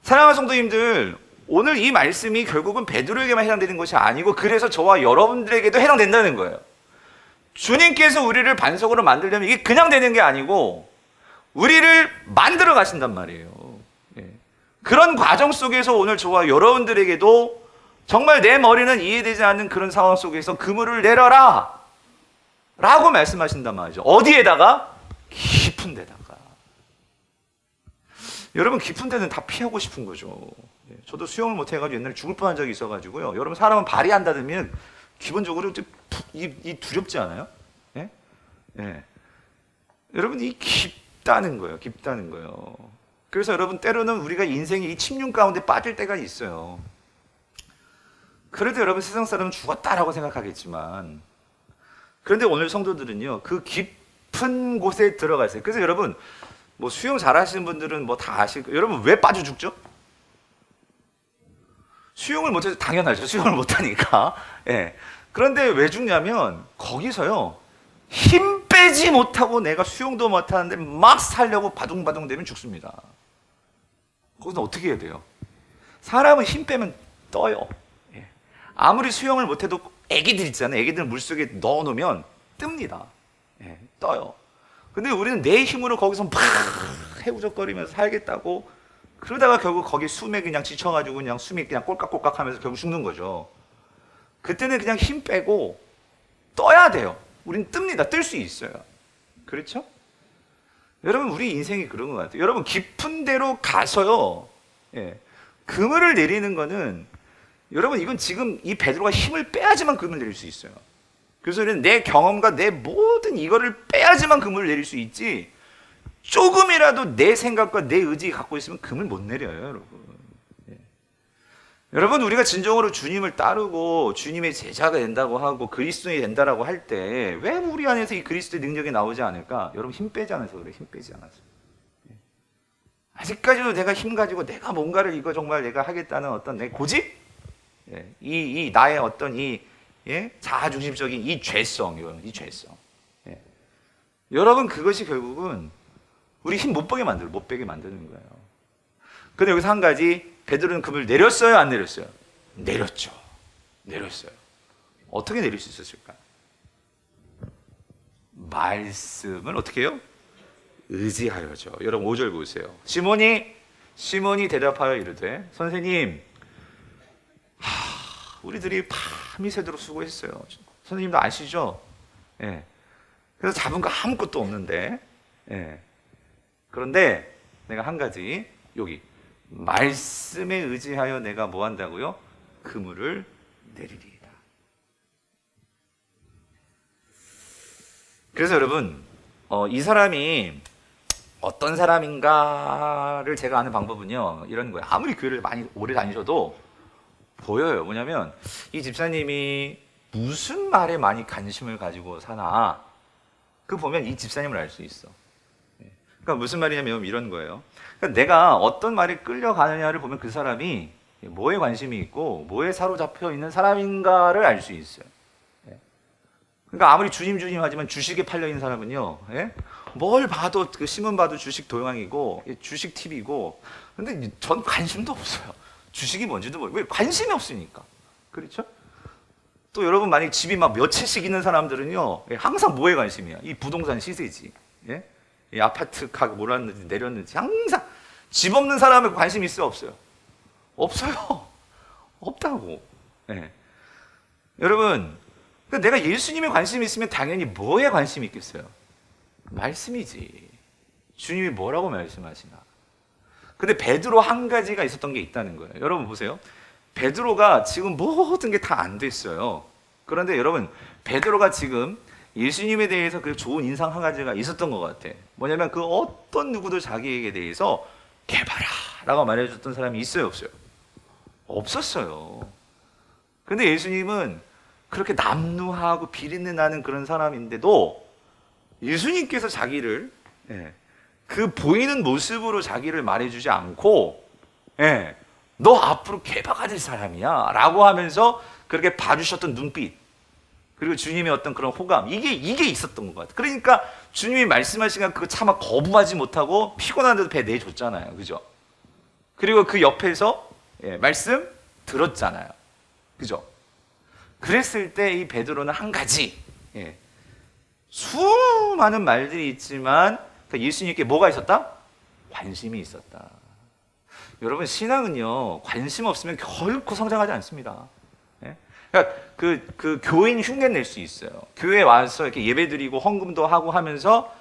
사랑하는 성도님들, 오늘 이 말씀이 결국은 베드로에게만 해당되는 것이 아니고 그래서 저와 여러분들에게도 해당된다는 거예요. 주님께서 우리를 반석으로 만들려면 이게 그냥 되는 게 아니고 우리를 만들어 가신단 말이에요. 그런 과정 속에서 오늘 저와 여러분들에게도 정말 내 머리는 이해되지 않는 그런 상황 속에서 그물을 내려라 라고 말씀하신단 말이죠. 어디에다가? 깊은 데다가. 여러분, 깊은 데는 다 피하고 싶은 거죠. 저도 수영을 못해가지고 옛날에 죽을 뻔한 적이 있어가지고요. 여러분, 사람은 발이 한다면 기본적으로 이 두렵지 않아요? 예? 예. 여러분, 이 깊다는 거예요. 깊다는 거예요. 그래서 여러분, 때로는 우리가 인생의 이 침륜 가운데 빠질 때가 있어요. 그래도 여러분, 세상 사람은 죽었다라고 생각하겠지만, 그런데 오늘 성도들은요, 그 깊은 곳에 들어가 있어요. 그래서 여러분, 뭐 수영 잘하시는 분들은 뭐 다 아실 거예요. 여러분, 왜 빠져 죽죠? 수영을 못해서 당연하죠. 수영을 못하니까. 예. 그런데 왜 죽냐면 거기서요, 힘 빼지 못하고 내가 수영도 못하는데 막 살려고 바둥바둥 되면 죽습니다. 거기서 어떻게 해야 돼요? 사람은 힘 빼면 떠요. 예. 아무리 수영을 못해도 애기들 있잖아요. 애기들 물속에 넣어놓으면 뜹니다. 예. 떠요. 근데 우리는 내 힘으로 거기서 막 해우적거리면서 살겠다고 그러다가 결국 거기 숨에 그냥 지쳐가지고 그냥 숨이 그냥 꼴깍꼴깍 하면서 결국 죽는 거죠. 그때는 그냥 힘 빼고 떠야 돼요. 우린 뜹니다. 뜰 수 있어요. 그렇죠? 여러분, 우리 인생이 그런 것 같아요. 여러분, 깊은 데로 가서요, 예, 그물을 내리는 거는, 여러분, 이건 지금 이 베드로가 힘을 빼야지만 그물을 내릴 수 있어요. 그래서 내 경험과 내 모든 이거를 빼야지만 그물을 내릴 수 있지, 조금이라도 내 생각과 내 의지 갖고 있으면 그물 못 내려요, 여러분. 예. 여러분, 우리가 진정으로 주님을 따르고 주님의 제자가 된다고 하고 그리스도인이 된다라고 할 때 왜 우리 안에서 이 그리스도의 능력이 나오지 않을까? 여러분, 힘 빼지 않아서 그래. 힘 빼지 않아서. 예. 아직까지도 내가 힘 가지고 내가 뭔가를 이거 정말 내가 하겠다는 어떤 내 고집? 예. 이 나의 어떤 예? 자아중심적인 이 죄성, 이 죄성. 예. 여러분, 그것이 결국은 우리 힘 못 빼게 만드는 거예요. 근데 여기서 한 가지, 베드로는 그물 내렸어요, 안 내렸어요? 내렸죠. 내렸어요. 어떻게 내릴 수 있었을까? 말씀을 어떻게 해요? 의지하여죠. 여러분, 5절 보세요. 시몬이 대답하여 이르되, 선생님, 우리들이 밤이 새도록 수고했어요. 선생님도 아시죠? 예. 그래서 잡은 거 아무것도 없는데, 예. 그런데 내가 한 가지, 여기 말씀에 의지하여 내가 뭐 한다고요? 그물을 내리리이다. 그래서 여러분, 이 사람이 어떤 사람인가를 제가 아는 방법은요, 이런 거예요. 아무리 교회를 많이 오래 다니셔도 보여요. 뭐냐면 이 집사님이 무슨 말에 많이 관심을 가지고 사나, 그 보면 이 집사님을 알 수 있어. 그러니까 무슨 말이냐면 이런 거예요. 그러니까 내가 어떤 말에 끌려가느냐를 보면 그 사람이 뭐에 관심이 있고 뭐에 사로잡혀 있는 사람인가를 알 수 있어요. 그러니까 아무리 주님 하지만 주식에 팔려 있는 사람은요, 예? 뭘 봐도 그 신문 봐도 주식 도형이고 주식 팁이고, 근데 전 관심도 없어요. 주식이 뭔지도 모르고. 왜? 관심이 없으니까. 그렇죠? 또 여러분, 만약 집이 막 몇 채씩 있는 사람들은요, 항상 뭐에 관심이야? 이 부동산 시세지. 예? 이 아파트 가격 올랐는지 내렸는지 항상. 집 없는 사람에 관심 있어요, 없어요? 없어요. 없다고. 예. 여러분, 그러니까 내가 예수님에 관심이 있으면 당연히 뭐에 관심이 있겠어요? 말씀이지. 주님이 뭐라고 말씀하시나. 근데 베드로 한 가지가 있었던 게 있다는 거예요. 여러분 보세요. 베드로가 지금 모든 게 다 안 됐어요. 그런데 여러분, 베드로가 지금 예수님에 대해서 그 좋은 인상 한 가지가 있었던 것 같아. 뭐냐면 그 어떤 누구도 자기에게 대해서 개봐라 라고 말해줬던 사람이 있어요, 없어요? 없었어요. 근데 예수님은 그렇게 남루하고 비린내 나는 그런 사람인데도 예수님께서 자기를, 예, 그 보이는 모습으로 자기를 말해주지 않고, 예, 너 앞으로 개바가 될 사람이야 라고 하면서 그렇게 봐주셨던 눈빛, 그리고 주님의 어떤 그런 호감, 이게 있었던 것 같아요. 그러니까 주님이 말씀하시니까 그거 차마 거부하지 못하고 피곤한데도 배 내줬잖아요. 그죠? 그리고 그 옆에서, 예, 말씀 들었잖아요. 그죠? 그랬을 때 이 베드로는 한 가지, 예, 수많은 말들이 있지만 예수님께 뭐가 있었다? 관심이 있었다. 여러분, 신앙은요, 관심 없으면 결코 성장하지 않습니다. 예? 그러니까 그 교인 흉내 낼 수 있어요. 교회에 와서 이렇게 예배드리고 헌금도 하고 하면서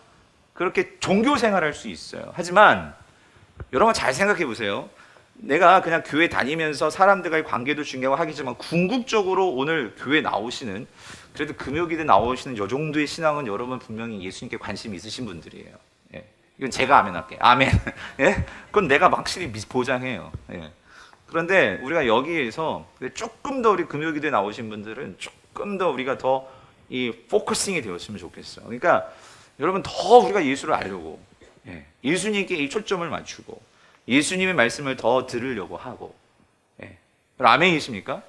그렇게 종교 생활할 수 있어요. 하지만 여러분 잘 생각해 보세요. 내가 그냥 교회 다니면서 사람들과의 관계도 중요하고 하겠지만 궁극적으로 오늘 교회 나오시는, 그래도 금요일에 나오시는 요 정도의 신앙은 여러분 분명히 예수님께 관심이 있으신 분들이에요. 예. 이건 제가 아멘할게요. 아멘. 예? 그건 내가 확실히 보장해요. 예. 그런데 우리가 여기에서 조금 더 우리 금요일에 나오신 분들은 조금 더 우리가 더 이 포커싱이 되었으면 좋겠어요. 그러니까 여러분 더 우리가 예수를 알려고, 예. 예수님께 이 초점을 맞추고 예수님의 말씀을 더 들으려고 하고, 예. 아멘이십니까?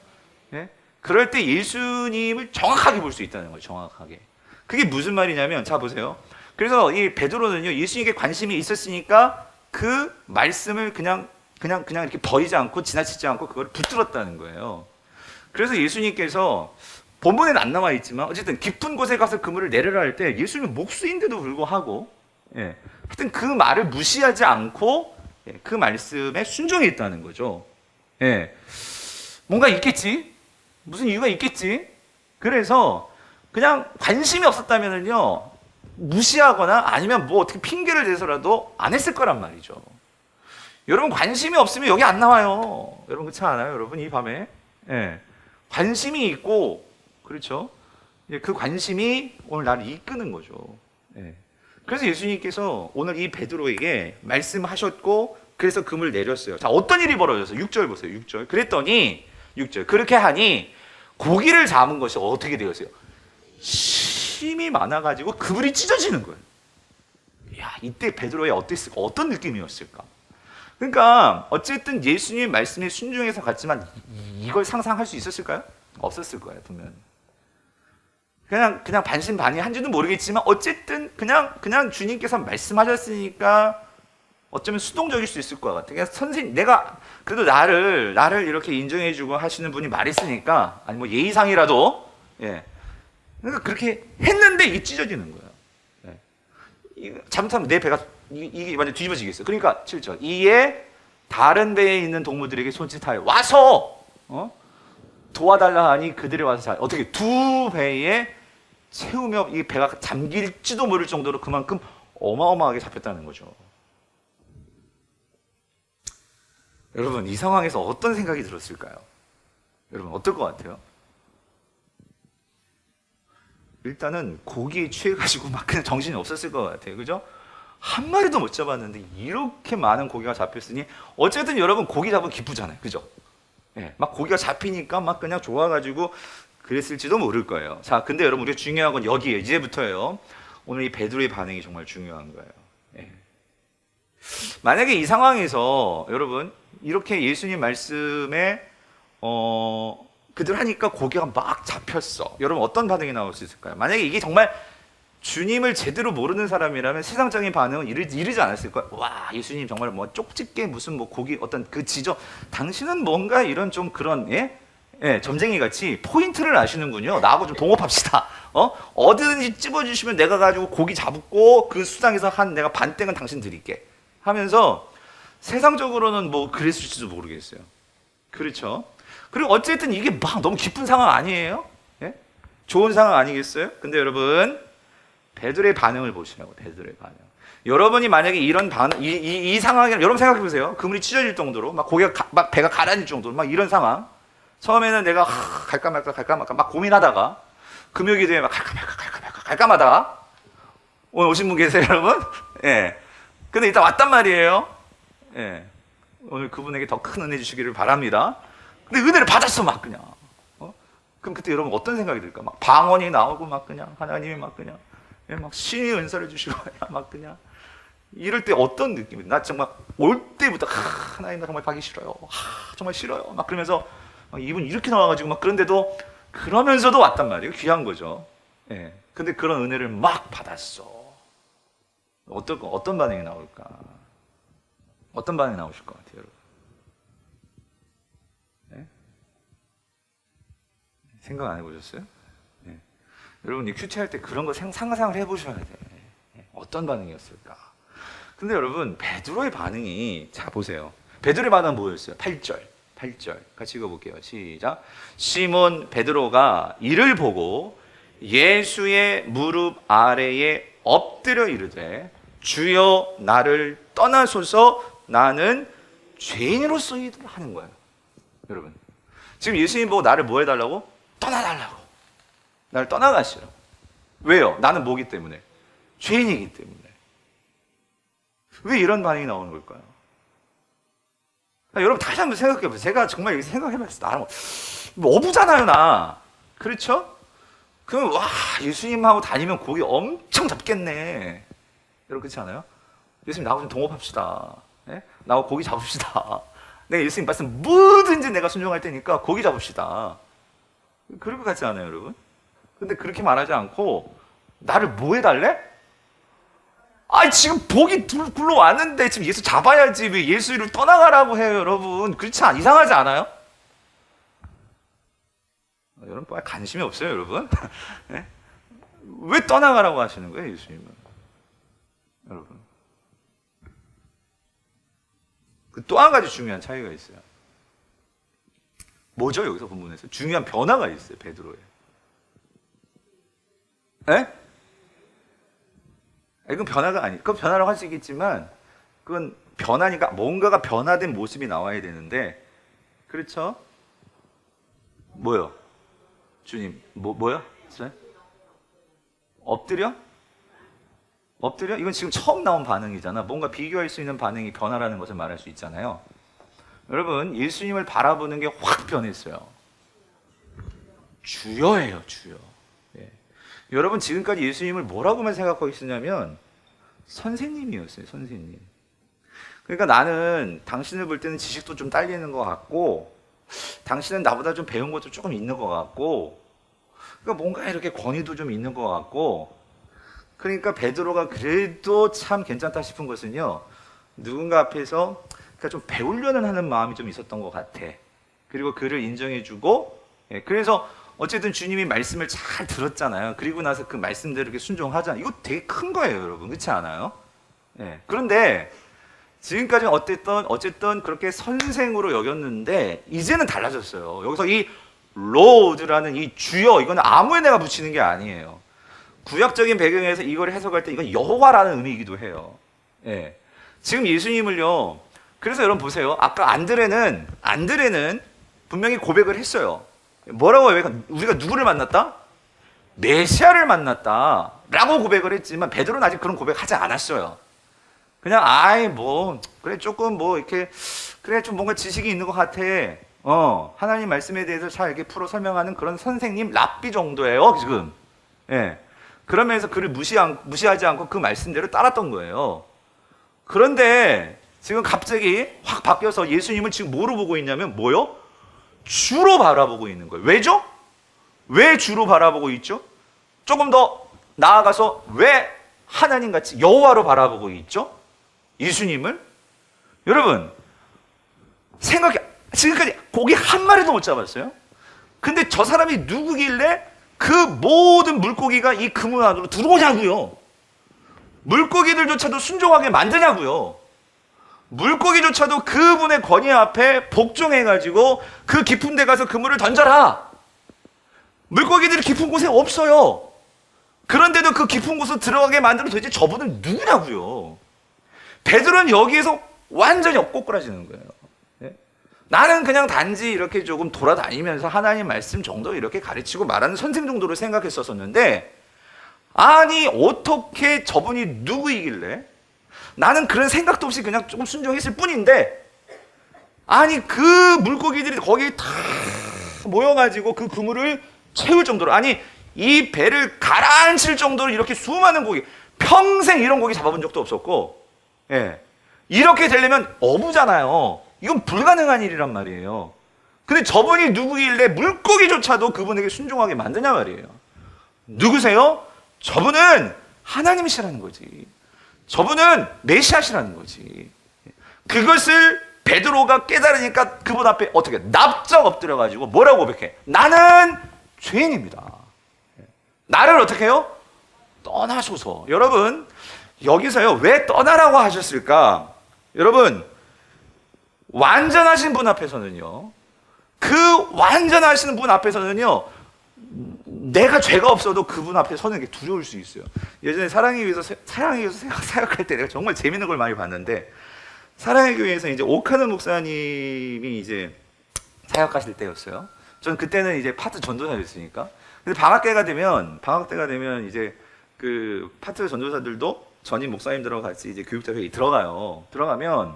예? 그럴 때 예수님을 정확하게 볼 수 있다는 거예요. 정확하게. 그게 무슨 말이냐면, 자 보세요. 그래서 이 베드로는요, 예수님께 관심이 있었으니까 그 말씀을 그냥 이렇게 버리지 않고 지나치지 않고 그걸 붙들었다는 거예요. 그래서 예수님께서 본문에는 안 나와 있지만 어쨌든 깊은 곳에 가서 그물을 내려라 할 때 예수님은 목수인데도 불구하고, 예. 하여튼 그 말을 무시하지 않고, 예. 그 말씀에 순종했다는 거죠. 예. 뭔가 있겠지? 무슨 이유가 있겠지? 그래서 그냥 관심이 없었다면요, 무시하거나 아니면 뭐 어떻게 핑계를 대서라도 안 했을 거란 말이죠. 여러분 관심이 없으면 여기 안 나와요. 여러분 그렇지 않아요? 여러분 이 밤에, 예. 관심이 있고, 그렇죠? 그 관심이 오늘 나를 이끄는 거죠. 예. 그래서 예수님께서 오늘 이 베드로에게 말씀하셨고, 그래서 금을 내렸어요. 자, 어떤 일이 벌어졌어요? 6절 보세요. 6절. 그랬더니 6절. 그렇게 하니 고기를 잡은 것이 어떻게 되었어요? 힘이 많아가지고 그물이 찢어지는 거예요. 야, 이때 베드로의 어땠을까? 어떤 느낌이었을까? 그러니까 어쨌든 예수님의 말씀에 순종해서 갔지만 이걸 상상할 수 있었을까요? 없었을 거예요, 분명히. 그냥 반신반의한지도 모르겠지만 어쨌든 그냥 주님께서 말씀하셨으니까 어쩌면 수동적일 수 있을 것 같아요. 그냥 선생님, 내가 그래도 나를 이렇게 인정해주고 하시는 분이 말했으니까, 아니 뭐 예의상이라도, 예. 그러니까 그렇게 했는데 이게 찢어지는 거예요. 예. 이거 잘못하면 내 배가 이게 완전 뒤집어지겠어요. 그러니까 7절. 이에 다른 배에 있는 동무들에게 손짓하여 와서 도와달라 하니 그들이 와서 어떻게 두 배에 채우며 이 배가 잠길지도 모를 정도로 그만큼 어마어마하게 잡혔다는 거죠. 여러분 이 상황에서 어떤 생각이 들었을까요? 여러분 어떨 것 같아요? 일단은 고기에 취해가지고 막 그냥 정신이 없었을 것 같아요. 그죠? 한 마리도 못 잡았는데 이렇게 많은 고기가 잡혔으니 어쨌든 여러분 고기 잡으면 기쁘잖아요. 그죠? 예, 막 고기가 잡히니까 막 그냥 좋아가지고 그랬을지도 모를 거예요. 자, 근데 여러분 우리가 중요한 건 여기에요. 이제부터예요. 오늘 이 베드로의 반응이 정말 중요한 거예요. 예. 만약에 이 상황에서 여러분 이렇게 예수님 말씀에 그들 하니까 고기가 막 잡혔어. 여러분 어떤 반응이 나올 수 있을까요? 만약에 이게 정말 주님을 제대로 모르는 사람이라면 세상적인 반응은 이르지 않았을 거예요. 와, 예수님 정말 뭐 쪽집게 무슨 뭐 고기 어떤 그 지점, 당신은 뭔가 이런 좀 그런 점쟁이 같이 포인트를 아시는군요. 나하고 좀 동업합시다. 어디든지 찝어주시면 내가 가지고 고기 잡고 그 수당에서 한 내가 반땡은 당신 드릴게 하면서 세상적으로는 뭐 그랬을지도 모르겠어요. 그렇죠? 그리고 어쨌든 이게 막 너무 기쁜 상황 아니에요? 예? 좋은 상황 아니겠어요? 근데 여러분 베드로의 반응을 보시라고. 베드로의 반응. 여러분이 만약에 이런 반응, 이 상황에 여러분 생각해 보세요. 그물이 찢어질 정도로 막 고기가 막 배가 가라앉을 정도로 막 이런 상황. 처음에는 내가 갈까 말까 막 고민하다가 금요일에 막 갈까 말까 오늘 오신 분 계세요, 여러분? 예. 근데 일단 왔단 말이에요. 예. 오늘 그분에게 더 큰 은혜 주시기를 바랍니다. 근데 은혜를 받았어, 막 그냥. 그럼 그때 여러분 어떤 생각이 들까? 막 방언이 나오고 막 그냥 하나님이 막 그냥 막 신의 은사를 주시고 막 그냥 이럴 때 어떤 느낌이? 나 정말 올 때부터 하나님 나 정말 가기 싫어요. 정말 싫어요. 막 그러면서 막 이분 이렇게 나와가지고 막 그런데도 그러면서도 왔단 말이에요. 귀한 거죠. 예. 근데 그런 은혜를 막 받았어. 어떤 반응이 나올까? 어떤 반응이 나오실 것 같아요, 여러분? 네? 생각 안 해보셨어요? 네. 여러분, 이 큐티할 때 그런 거 상상을 해보셔야 돼. 네. 어떤 반응이었을까? 근데 여러분, 베드로의 반응이, 자, 보세요. 베드로의 반응은 뭐였어요? 8절. 같이 읽어볼게요. 시작. 시몬 베드로가 이를 보고 예수의 무릎 아래에 엎드려 이르되 주여 나를 떠나소서 나는 죄인으로서 하는 거예요. 여러분, 지금 예수님 보고 나를 뭐 해달라고? 떠나달라고. 나를 떠나가시라고. 왜요? 나는 뭐기 때문에? 죄인이기 때문에. 왜 이런 반응이 나오는 걸까요? 여러분 다시 한번 생각해보세요. 제가 정말 이렇게 생각해봤어요. 나는 어부잖아요, 나. 그렇죠? 그럼 와, 예수님하고 다니면 고기 엄청 잡겠네. 여러분 그렇지 않아요? 예수님 나하고 좀 동업합시다. 네? 나하고 고기 잡읍시다. 내가 예수님 말씀 뭐든지 내가 순종할 테니까 고기 잡읍시다. 그럴 것 같지 않아요, 여러분? 근데 그렇게 말하지 않고 나를 뭐 해달래? 아, 지금 복이 굴러왔는데 지금 예수 잡아야지 왜 예수를 떠나가라고 해요, 여러분? 그렇지 않? 이상하지 않아요? 여러분 빨리 관심이 없어요, 여러분? 네? 왜 떠나가라고 하시는 거예요, 예수님은? 여러분, 또 한 가지 중요한 차이가 있어요. 뭐죠? 여기서 본문에서 중요한 변화가 있어요, 베드로에. 네? 이건 변화가 아니, 그건 변화라고 할 수 있겠지만, 그건 변화니까 뭔가가 변화된 모습이 나와야 되는데, 그렇죠? 뭐요? 주님, 뭐요? 엎드려? 엎드려? 이건 지금 처음 나온 반응이잖아. 뭔가 비교할 수 있는 반응이 변화라는 것을 말할 수 있잖아요. 여러분, 예수님을 바라보는 게 확 변했어요. 주여예요, 주여. 예. 여러분, 지금까지 예수님을 뭐라고만 생각하고 있었냐면 선생님이었어요, 선생님. 그러니까 나는 당신을 볼 때는 지식도 좀 딸리는 것 같고, 당신은 나보다 좀 배운 것도 조금 있는 것 같고, 그러니까 뭔가 이렇게 권위도 좀 있는 것 같고, 그러니까 베드로가 그래도 참 괜찮다 싶은 것은요, 누군가 앞에서 그러니까 좀 배우려는 하는 마음이 좀 있었던 것 같아. 그리고 그를 인정해주고, 예, 그래서 어쨌든 주님이 말씀을 잘 들었잖아요. 그리고 나서 그 말씀대로 이렇게 순종하잖아요. 이거 되게 큰 거예요, 여러분. 그렇지 않아요? 예. 그런데 지금까지는 어쨌든 그렇게 선생으로 여겼는데 이제는 달라졌어요. 여기서 이 로드라는 이 주여, 이건 아무 애나 붙이는 게 아니에요. 구약적인 배경에서 이걸 해석할 때 이건 여호와라는 의미이기도 해요. 예. 지금 예수님을요. 그래서 여러분 보세요. 아까 안드레는 분명히 고백을 했어요. 뭐라고 해요? 우리가 누구를 만났다? 메시아를 만났다 라고 고백을 했지만 베드로는 아직 그런 고백하지 않았어요. 그냥 그래 조금 이렇게 그래 좀 뭔가 지식이 있는 것 같아. 하나님 말씀에 대해서 잘 이렇게 풀어 설명하는 그런 선생님 랍비 정도예요, 지금. 예. 그러면서 그를 무시하지 않고 그 말씀대로 따랐던 거예요. 그런데 지금 갑자기 확 바뀌어서 예수님을 지금 뭐로 보고 있냐면 뭐요? 주로 바라보고 있는 거예요. 왜죠? 왜 주로 바라보고 있죠? 조금 더 나아가서 왜 하나님같이 여호와로 바라보고 있죠? 예수님을? 여러분, 지금까지 고기 한 마리도 못 잡았어요? 근데 저 사람이 누구길래 그 모든 물고기가 이 그물 안으로 들어오냐고요? 물고기들조차도 순종하게 만드냐고요? 물고기조차도 그분의 권위 앞에 복종해가지고 그 깊은 데 가서 그물을 던져라. 물고기들이 깊은 곳에 없어요. 그런데도 그 깊은 곳으로 들어가게 만들어 도대체 저분은 누구냐고요? 베드로는 여기에서 완전히 엇꼬꾸라지는 거예요. 나는 그냥 단지 이렇게 조금 돌아다니면서 하나님 말씀 정도 이렇게 가르치고 말하는 선생 정도로 생각했었는데, 아니 어떻게 저분이 누구이길래 나는 그런 생각도 없이 그냥 조금 순종했을 뿐인데, 아니 그 물고기들이 거기 다 모여가지고 그 그물을 채울 정도로, 아니 이 배를 가라앉힐 정도로 이렇게 수많은 고기, 평생 이런 고기 잡아본 적도 없었고, 예, 이렇게 되려면 어부잖아요. 이건 불가능한 일이란 말이에요. 근데 저분이 누구길래 물고기조차도 그분에게 순종하게 만드냐 말이에요. 누구세요? 저분은 하나님이시라는 거지. 저분은 메시아시라는 거지. 그것을 베드로가 깨달으니까 그분 앞에 어떻게 납작 엎드려가지고 뭐라고 고백해? 나는 죄인입니다. 나를 어떻게 해요? 떠나소서. 여러분, 여기서요, 왜 떠나라고 하셨을까? 여러분, 완전하신 분 앞에서는요, 그 완전하신 분 앞에서는요, 내가 죄가 없어도 그분 앞에 서는 게 두려울 수 있어요. 예전에 사랑에 위해서 생각할 때 내가 정말 재밌는 걸 많이 봤는데, 사랑의 교회에서 이제 오카노 목사님이 이제 사역하실 때였어요. 저는 그때는 이제 파트 전도사였으니까. 근데 방학 때가 되면 이제 그 파트 전도사들도 전임 목사님들하고 같이 이제 교육자 회의 들어가면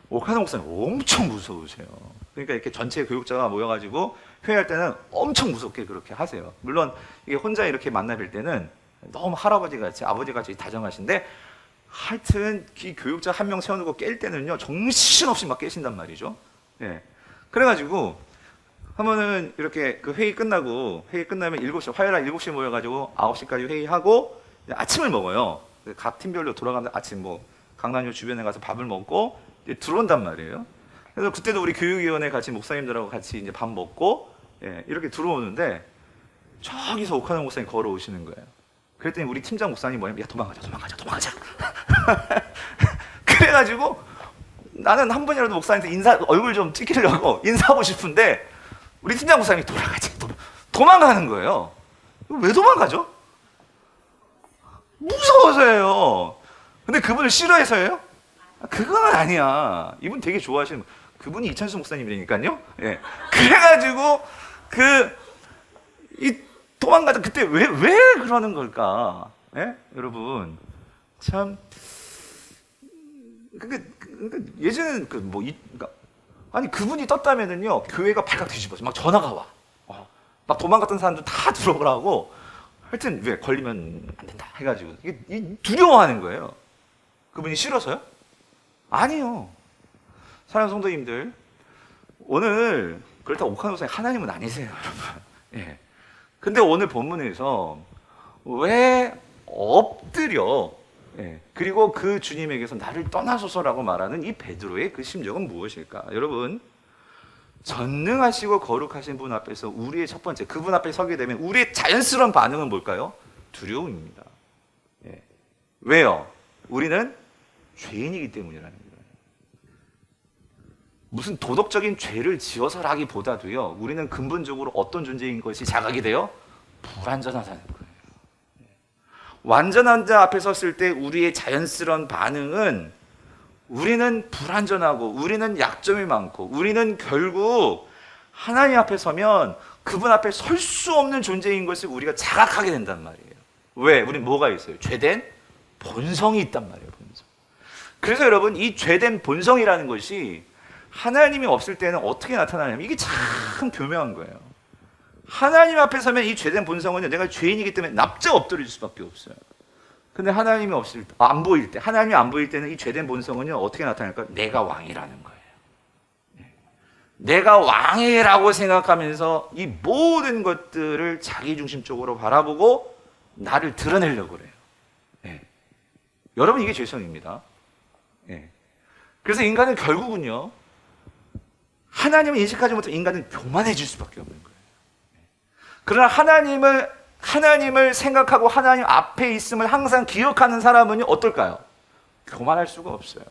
오카노 목사님 엄청 무서우세요. 그러니까 이렇게 전체 교육자가 모여가지고 회의할 때는 엄청 무섭게 그렇게 하세요. 물론 이게 혼자 이렇게 만나 뵐 때는 너무 할아버지 같이 아버지 같이 다정하신데, 하여튼 이 교육자 한 명 세워놓고 깰 때는요 정신없이 막 깨신단 말이죠. 예. 그래가지고 하면은 이렇게 그 회의 끝나면 7시, 화요일 날 7시에 모여가지고 9시까지 회의하고 아침을 먹어요. 각 팀별로 돌아가면서 아침 뭐 강남역 주변에 가서 밥을 먹고 이제 들어온단 말이에요. 그래서 그때도 우리 교육위원회 같이 목사님들하고 같이 이제 밥 먹고, 예, 이렇게 들어오는데 저기서 오카노 목사님 걸어오시는 거예요. 그랬더니 우리 팀장 목사님 뭐냐면, 야 도망가자. 그래가지고 나는 한 번이라도 목사님한테 얼굴 좀 찍히려고 인사하고 싶은데 우리 팀장 목사님이 도망가는 거예요. 왜 도망가죠? 무서워서예요. 근데 그분을 싫어해서예요? 그건 아니야. 이분 되게 좋아하시는, 그분이 이찬수 목사님이라니까요. 예. 그래가지고 도망가자. 그때 왜 그러는 걸까? 예? 여러분 참. 그러니까 예전에는 그러니까 아니 그분이 떴다면은요 교회가 발칵 뒤집어져 막 전화가 와. 막 도망갔던 사람들 다 들어오라고. 하여튼 왜 걸리면 안 된다 해가지고 이게 두려워하는 거예요. 그분이 싫어서요? 아니요. 사랑하는 성도님들, 오늘 그렇다고 오카노 목사님 하나님은 아니세요, 여러분. 예. 근데 오늘 본문에서 왜 엎드려, 예, 그리고 그 주님에게서 나를 떠나소서라고 말하는 이 베드로의 그 심정은 무엇일까? 여러분, 전능하시고 거룩하신 분 앞에서 우리의 첫 번째, 그분 앞에 서게 되면 우리의 자연스러운 반응은 뭘까요? 두려움입니다. 예. 왜요? 우리는 죄인이기 때문이라는 거예요. 무슨 도덕적인 죄를 지어서라기보다도요, 우리는 근본적으로 어떤 존재인 것이 자각이 돼요? 불완전하다는 거예요. 완전한 자 앞에 섰을 때 우리의 자연스러운 반응은, 우리는 불완전하고 우리는 약점이 많고 우리는 결국 하나님 앞에 서면 그분 앞에 설 수 없는 존재인 것을 우리가 자각하게 된단 말이에요. 왜? 우린 뭐가 있어요? 죄된 본성이 있단 말이에요. 본성. 그래서 여러분, 이 죄된 본성이라는 것이 하나님이 없을 때는 어떻게 나타나냐면, 이게 참 교묘한 거예요. 하나님 앞에 서면 이 죄된 본성은 내가 죄인이기 때문에 납작 엎드릴 수밖에 없어요. 근데 하나님이 안 보일 때, 하나님이 안 보일 때는 이 죄된 본성은요 어떻게 나타날까? 내가 왕이라는 거예요. 내가 왕이라고 생각하면서 이 모든 것들을 자기중심적으로 바라보고 나를 드러내려고 그래요. 네. 여러분, 이게 죄성입니다. 네. 그래서 인간은 결국은요, 하나님을 인식하지 못한 인간은 교만해질 수밖에 없는 거예요. 그러나 하나님을 생각하고 하나님 앞에 있음을 항상 기억하는 사람은 어떨까요? 교만할 수가 없어요.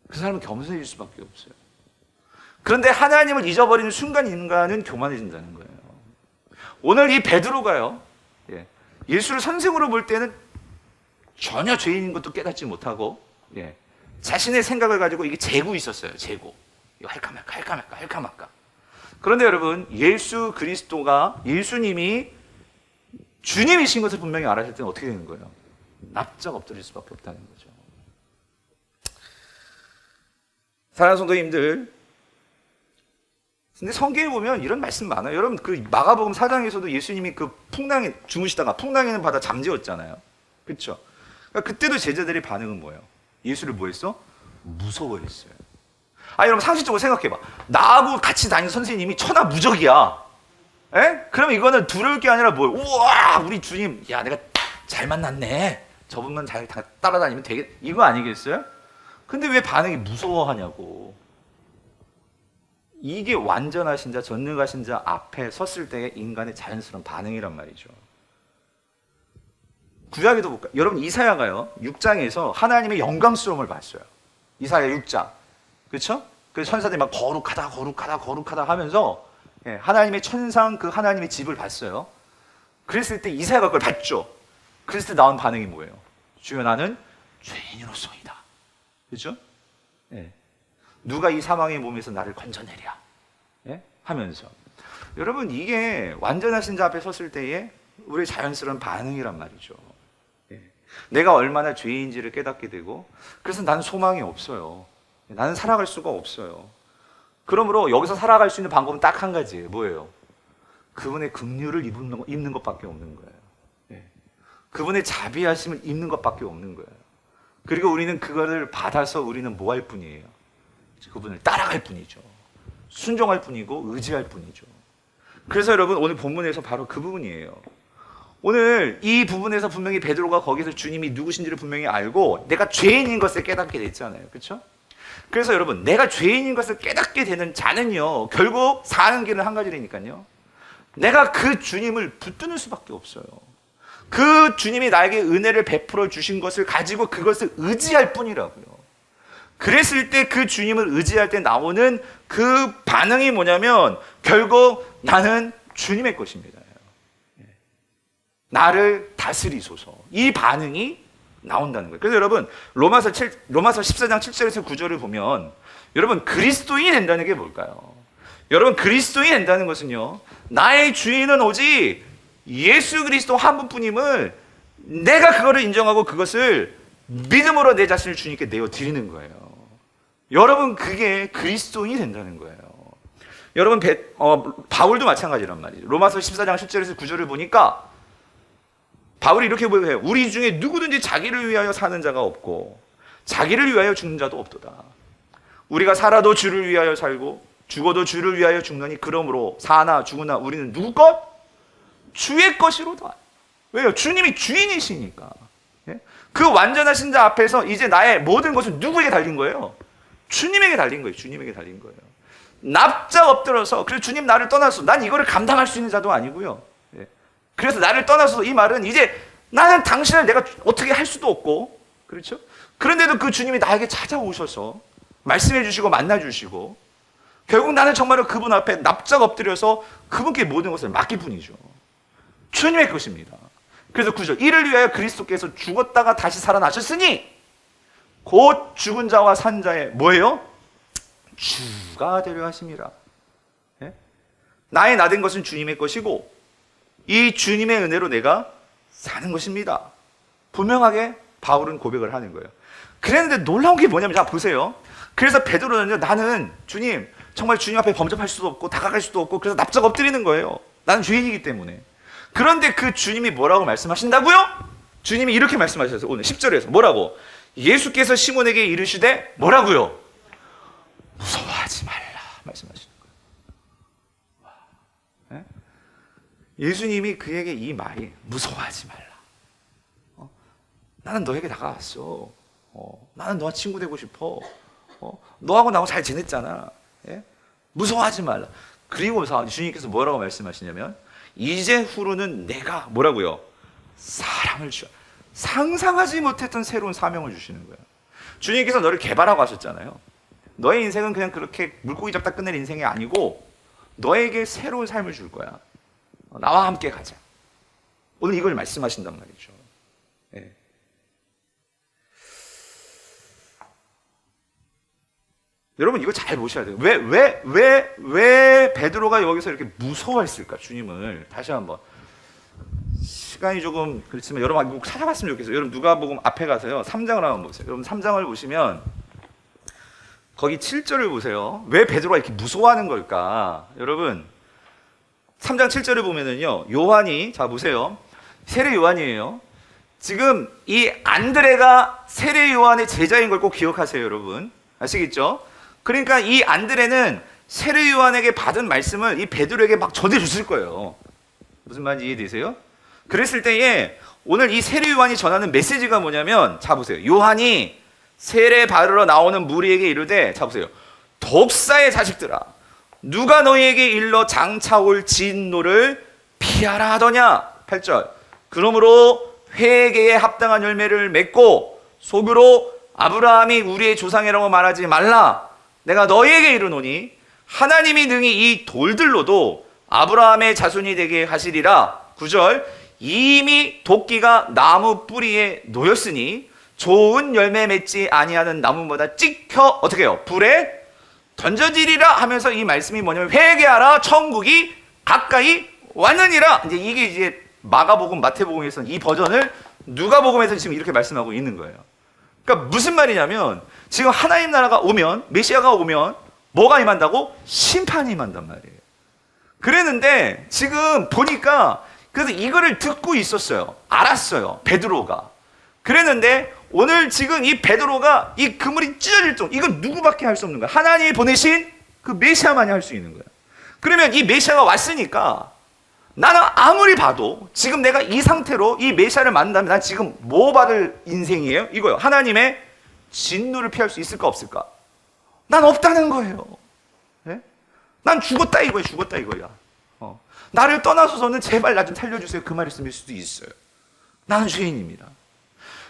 그 사람은 겸손해질 수밖에 없어요. 그런데 하나님을 잊어버리는 순간 인간은 교만해진다는 거예요. 오늘 이 베드로가요, 예수를 선생으로 볼 때는 전혀 죄인인 것도 깨닫지 못하고, 자신의 생각을 가지고 이게 재고 있었어요. 재고. 이거 할까 말까. 그런데 여러분, 예수 그리스도가, 예수님이 주님이신 것을 분명히 알았을 때는 어떻게 되는 거예요? 납작 엎드릴 수밖에 없다는 거죠. 사랑하는 성도님들, 근데 성경에 보면 이런 말씀 많아요. 여러분, 그 마가복음 4장에서도 예수님이 그 풍랑에 주무시다가 풍랑에는 바다 잠재웠잖아요. 그렇죠? 그러니까 그때도 제자들의 반응은 뭐예요? 예수를 뭐 했어? 무서워했어요. 여러분, 상식적으로 생각해봐. 나하고 같이 다니는 선생님이 천하무적이야. 에? 그럼 이거는 두려울 게 아니라 뭐예요? 우와, 우리 주님, 야, 내가 잘 만났네. 저분만 잘 따라다니면 되겠, 이거 아니겠어요? 근데 왜 반응이 무서워하냐고. 이게 완전하신 자, 전능하신 자 앞에 섰을 때의 인간의 자연스러운 반응이란 말이죠. 구약에도 볼까요? 여러분, 이사야가요, 6장에서 하나님의 영광스러움을 봤어요. 이사야 6장. 그렇죠? 그 천사들이 막 거룩하다 하면서, 하나님의 천상, 그 하나님의 집을 봤어요. 그랬을 때 이사야가 그걸 봤죠. 그랬을 때 나온 반응이 뭐예요? 주여, 나는 죄인으로서이다. 그렇죠? 예. 누가 이 사망의 몸에서 나를 건져내랴. 예? 하면서. 여러분, 이게 완전하신 자 앞에 섰을 때의 우리의 자연스러운 반응이란 말이죠. 예. 내가 얼마나 죄인지를 깨닫게 되고, 그래서 나는 소망이 없어요. 나는 살아갈 수가 없어요. 그러므로 여기서 살아갈 수 있는 방법은 딱 한 가지예요. 뭐예요? 그분의 긍휼을 입는 것밖에 없는 거예요. 예. 그분의 자비하심을 입는 것밖에 없는 거예요. 그리고 우리는 그거를 받아서 우리는 뭐 할 뿐이에요? 그분을 따라갈 뿐이죠. 순종할 뿐이고 의지할 뿐이죠. 그래서 여러분, 오늘 본문에서 바로 그 부분이에요. 오늘 이 부분에서 분명히 베드로가 거기서 주님이 누구신지를 분명히 알고 내가 죄인인 것을 깨닫게 됐잖아요. 그렇죠? 그래서 여러분, 내가 죄인인 것을 깨닫게 되는 자는요, 결국 사는 길은 한 가지라니까요. 내가 그 주님을 붙드는 수밖에 없어요. 그 주님이 나에게 은혜를 베풀어 주신 것을 가지고 그것을 의지할 뿐이라고요. 그랬을 때 그 주님을 의지할 때 나오는 그 반응이 뭐냐면 결국 나는 주님의 것입니다. 나를 다스리소서. 이 반응이 나온다는 거예요. 그래서 여러분, 로마서 14장 7절에서 9절을 보면 여러분, 그리스도인이 된다는 게 뭘까요? 여러분, 그리스도인이 된다는 것은요, 나의 주인은 오직 예수 그리스도 한 분뿐임을 내가 그거를 인정하고 그것을 믿음으로 내 자신을 주님께 내어 드리는 거예요. 여러분, 그게 그리스도인이 된다는 거예요. 여러분, 바울도 마찬가지란 말이죠. 로마서 14장 10절에서 9절을 보니까 바울이 이렇게 보여요. 우리 중에 누구든지 자기를 위하여 사는 자가 없고 자기를 위하여 죽는 자도 없도다. 우리가 살아도 주를 위하여 살고 죽어도 주를 위하여 죽느니 그러므로 사나 죽으나 우리는 누구 것? 주의 것이로다. 왜요? 주님이 주인이시니까. 그 완전하신 자 앞에서 이제 나의 모든 것은 누구에게 달린 거예요? 주님에게 달린 거예요. 주님에게 달린 거예요. 납작 엎드려서, 그래서 주님 나를 떠나서 난 이거를 감당할 수 있는 자도 아니고요. 그래서 나를 떠나서, 이 말은 이제 나는 당신을 내가 어떻게 할 수도 없고, 그렇죠? 그런데도 그 주님이 나에게 찾아오셔서 말씀해 주시고 만나 주시고, 결국 나는 정말로 그분 앞에 납작 엎드려서 그분께 모든 것을 맡길 뿐이죠. 주님의 것입니다. 그래서 9절, 이를 위하여 그리스도께서 죽었다가 다시 살아나셨으니 곧 죽은 자와 산 자의 뭐예요? 주가 되려 하심이라. 나의 나된 것은 주님의 것이고 이 주님의 은혜로 내가 사는 것입니다. 분명하게 바울은 고백을 하는 거예요. 그랬는데 놀라운 게 뭐냐면, 자 보세요. 그래서 베드로는요, 나는 주님, 정말 주님 앞에 범접할 수도 없고 다가갈 수도 없고 그래서 납작 엎드리는 거예요. 나는 죄인이기 때문에. 그런데 그 주님이 뭐라고 말씀하신다고요? 주님이 이렇게 말씀하셨어요. 오늘 10절에서 뭐라고? 예수께서 시몬에게 이르시되 뭐라고요? 무서워하지 말라 말씀하시는 거예요. 예수님이 그에게 이 말이 무서워하지 말라. 나는 너에게 다가왔어. 나는 너와 친구 되고 싶어. 너하고 나하고 잘 지냈잖아. 무서워하지 말라. 그리고서 주님께서 뭐라고 말씀하시냐면 이제 후로는 내가 뭐라고요? 사랑을 주어. 상상하지 못했던 새로운 사명을 주시는 거예요. 주님께서 너를 개발하고 하셨잖아요. 너의 인생은 그냥 그렇게 물고기 잡다 끝낼 인생이 아니고 너에게 새로운 삶을 줄 거야. 나와 함께 가자. 오늘 이걸 말씀하신단 말이죠. 네. 여러분 이거 잘 보셔야 돼요. 왜 베드로가 여기서 이렇게 무서워했을까? 주님을 다시 한번. 시간이 조금 그렇지만 여러분 꼭 찾아봤으면 좋겠어요. 여러분 누가복음 앞에 가서요 3장을 한번 보세요. 여러분 3장을 보시면 거기 7절을 보세요. 왜 베드로가 이렇게 무서워하는 걸까? 여러분 3장 7절을 보면은요, 요한이, 자 보세요, 세례 요한이에요. 지금 이 안드레가 세례 요한의 제자인 걸 꼭 기억하세요. 여러분 아시겠죠? 그러니까 이 안드레는 세례 요한에게 받은 말씀을 이 베드로에게 막 전해줬을 거예요. 무슨 말인지 이해되세요? 그랬을 때에 오늘 이 세례 요한이 전하는 메시지가 뭐냐면, 자 보세요, 요한이 세례 받으러 나오는 무리에게 이르되, 자 보세요, 독사의 자식들아, 누가 너희에게 일러 장차 올 진노를 피하라 하더냐. 8절, 그러므로 회개에 합당한 열매를 맺고 속으로 아브라함이 우리의 조상이라고 말하지 말라. 내가 너희에게 이르노니 하나님이 능히 이 돌들로도 아브라함의 자손이 되게 하시리라. 9절, 이미 도끼가 나무 뿌리에 놓였으니 좋은 열매 맺지 아니하는 나무마다 찍혀 어떻게 해요? 불에 던져지리라 하면서 이 말씀이 뭐냐면 회개하라 천국이 가까이 왔느니라. 이제 이게 이제 마가복음, 마태복음에서는 이 버전을 누가복음에서 지금 이렇게 말씀하고 있는 거예요. 그러니까 무슨 말이냐면 지금 하나님 나라가 오면, 메시아가 오면 뭐가 임한다고? 심판이 임한단 말이에요. 그랬는데 지금 보니까 그래서 이거를 듣고 있었어요. 알았어요. 베드로가. 그랬는데 오늘 지금 이 베드로가 이 그물이 찢어질 정도, 이건 누구밖에 할 수 없는 거야. 하나님이 보내신 그 메시아만이 할 수 있는 거야. 그러면 이 메시아가 왔으니까 나는 아무리 봐도 지금 내가 이 상태로 이 메시아를 만나면 난 지금 뭐 받을 인생이에요? 이거요. 하나님의 진노를 피할 수 있을까 없을까? 난 없다는 거예요. 네? 난 죽었다 이거야. 죽었다 이거야. 나를 떠나서서는 제발 나 좀 살려주세요. 그 말씀일 수도 있어요. 나는 죄인입니다.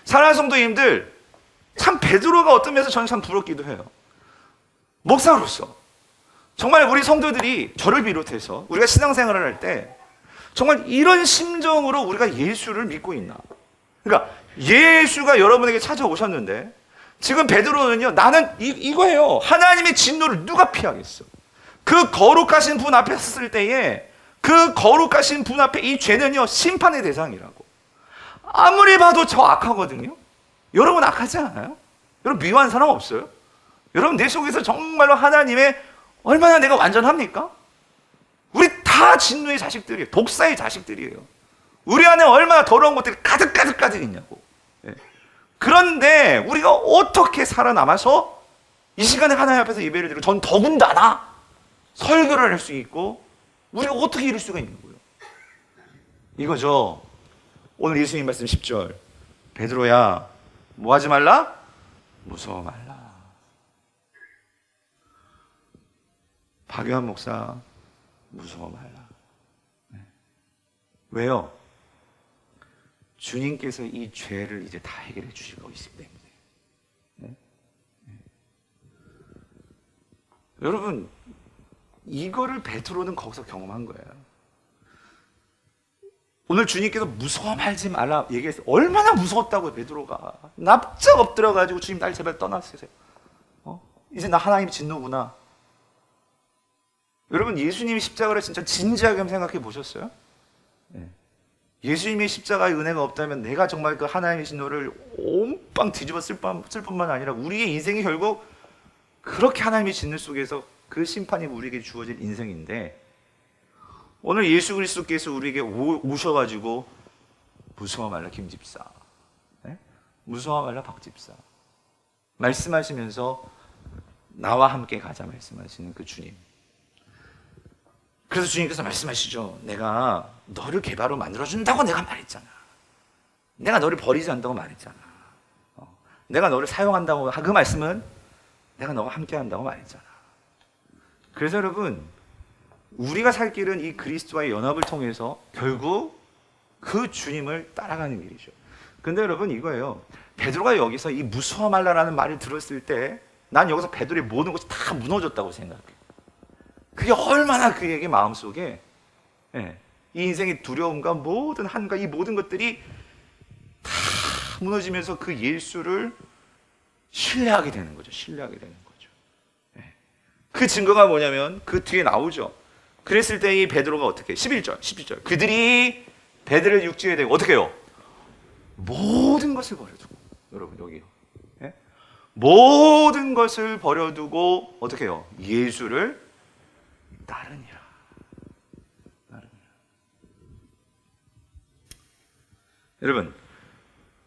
사랑하는 성도님들, 참 베드로가 어떤 면에서 저는 참 부럽기도 해요. 목사로서 정말 우리 성도들이 저를 비롯해서 우리가 신앙생활을 할 때 정말 이런 심정으로 우리가 예수를 믿고 있나? 그러니까 예수가 여러분에게 찾아오셨는데 지금 베드로는요, 나는 이거예요. 하나님의 진노를 누가 피하겠어? 그 거룩하신 분 앞에 섰을 때에 그 거룩하신 분 앞에 이 죄는요 심판의 대상이라고. 아무리 봐도 저 악하거든요. 여러분 악하지 않아요? 여러분 미워한 사람 없어요? 여러분 내 속에서 정말로 하나님의 얼마나 내가 완전합니까? 우리 다 진노의 자식들이에요. 독사의 자식들이에요. 우리 안에 얼마나 더러운 것들이 가득 있냐고. 그런데 우리가 어떻게 살아남아서 이 시간에 하나님 앞에서 예배를 드리고 전 더군다나 설교를 할 수 있고 우리가 어떻게 이럴 수가 있는 거예요? 이거죠. 오늘 예수님 말씀 10절. 베드로야, 뭐 하지 말라? 무서워 말라. 박유한 목사, 무서워 말라. 네. 왜요? 주님께서 이 죄를 이제 다 해결해 주실 것이기 때문에. 네? 네. 여러분, 이거를 베드로는 거기서 경험한 거예요. 오늘 주님께서 무서워 말지 말라 얘기했어요. 얼마나 무서웠다고요, 베드로가. 납작 엎드려가지고 주님 날 제발 떠나주세요. 이제 나 하나님 진노구나. 여러분, 예수님이 십자가를 진짜 진지하게 한번 생각해 보셨어요? 네. 예수님의 십자가의 은혜가 없다면 내가 정말 그 하나님의 진노를 온빵 뒤집어 쓸 뿐만 아니라 우리의 인생이 결국 그렇게 하나님의 진노 속에서 그 심판이 우리에게 주어질 인생인데 오늘 예수 그리스도께서 우리에게 오셔가지고 무서워 말라 김집사, 네? 무서워 말라 박집사 말씀하시면서 나와 함께 가자 말씀하시는 그 주님. 그래서 주님께서 말씀하시죠. 내가 너를 개바로 만들어준다고 내가 말했잖아. 내가 너를 버리지 않는다고 말했잖아. 내가 너를 사용한다고 그 말씀은 내가 너와 함께 한다고 말했잖아. 그래서 여러분, 우리가 살 길은 이 그리스도와의 연합을 통해서 결국 그 주님을 따라가는 길이죠. 근데 여러분 이거예요. 베드로가 여기서 이 무서워 말라라는 말을 들었을 때 난 여기서 베드로의 모든 것이 다 무너졌다고 생각해요. 그게 얼마나 그에게 마음속에 이 인생의 두려움과 모든 한과 이 모든 것들이 다 무너지면서 그 예수를 신뢰하게 되는 거죠. 신뢰하게 되는 거죠. 그 증거가 뭐냐면 그 뒤에 나오죠. 그랬을 때 이 베드로가 어떻게 11절 그들이 베드로를 육지에 대고 어떻게 해요? 모든 것을 버려두고 여러분 여기요. 모든 것을 버려두고 어떻게 해요? 예수를 따르니라. 여러분,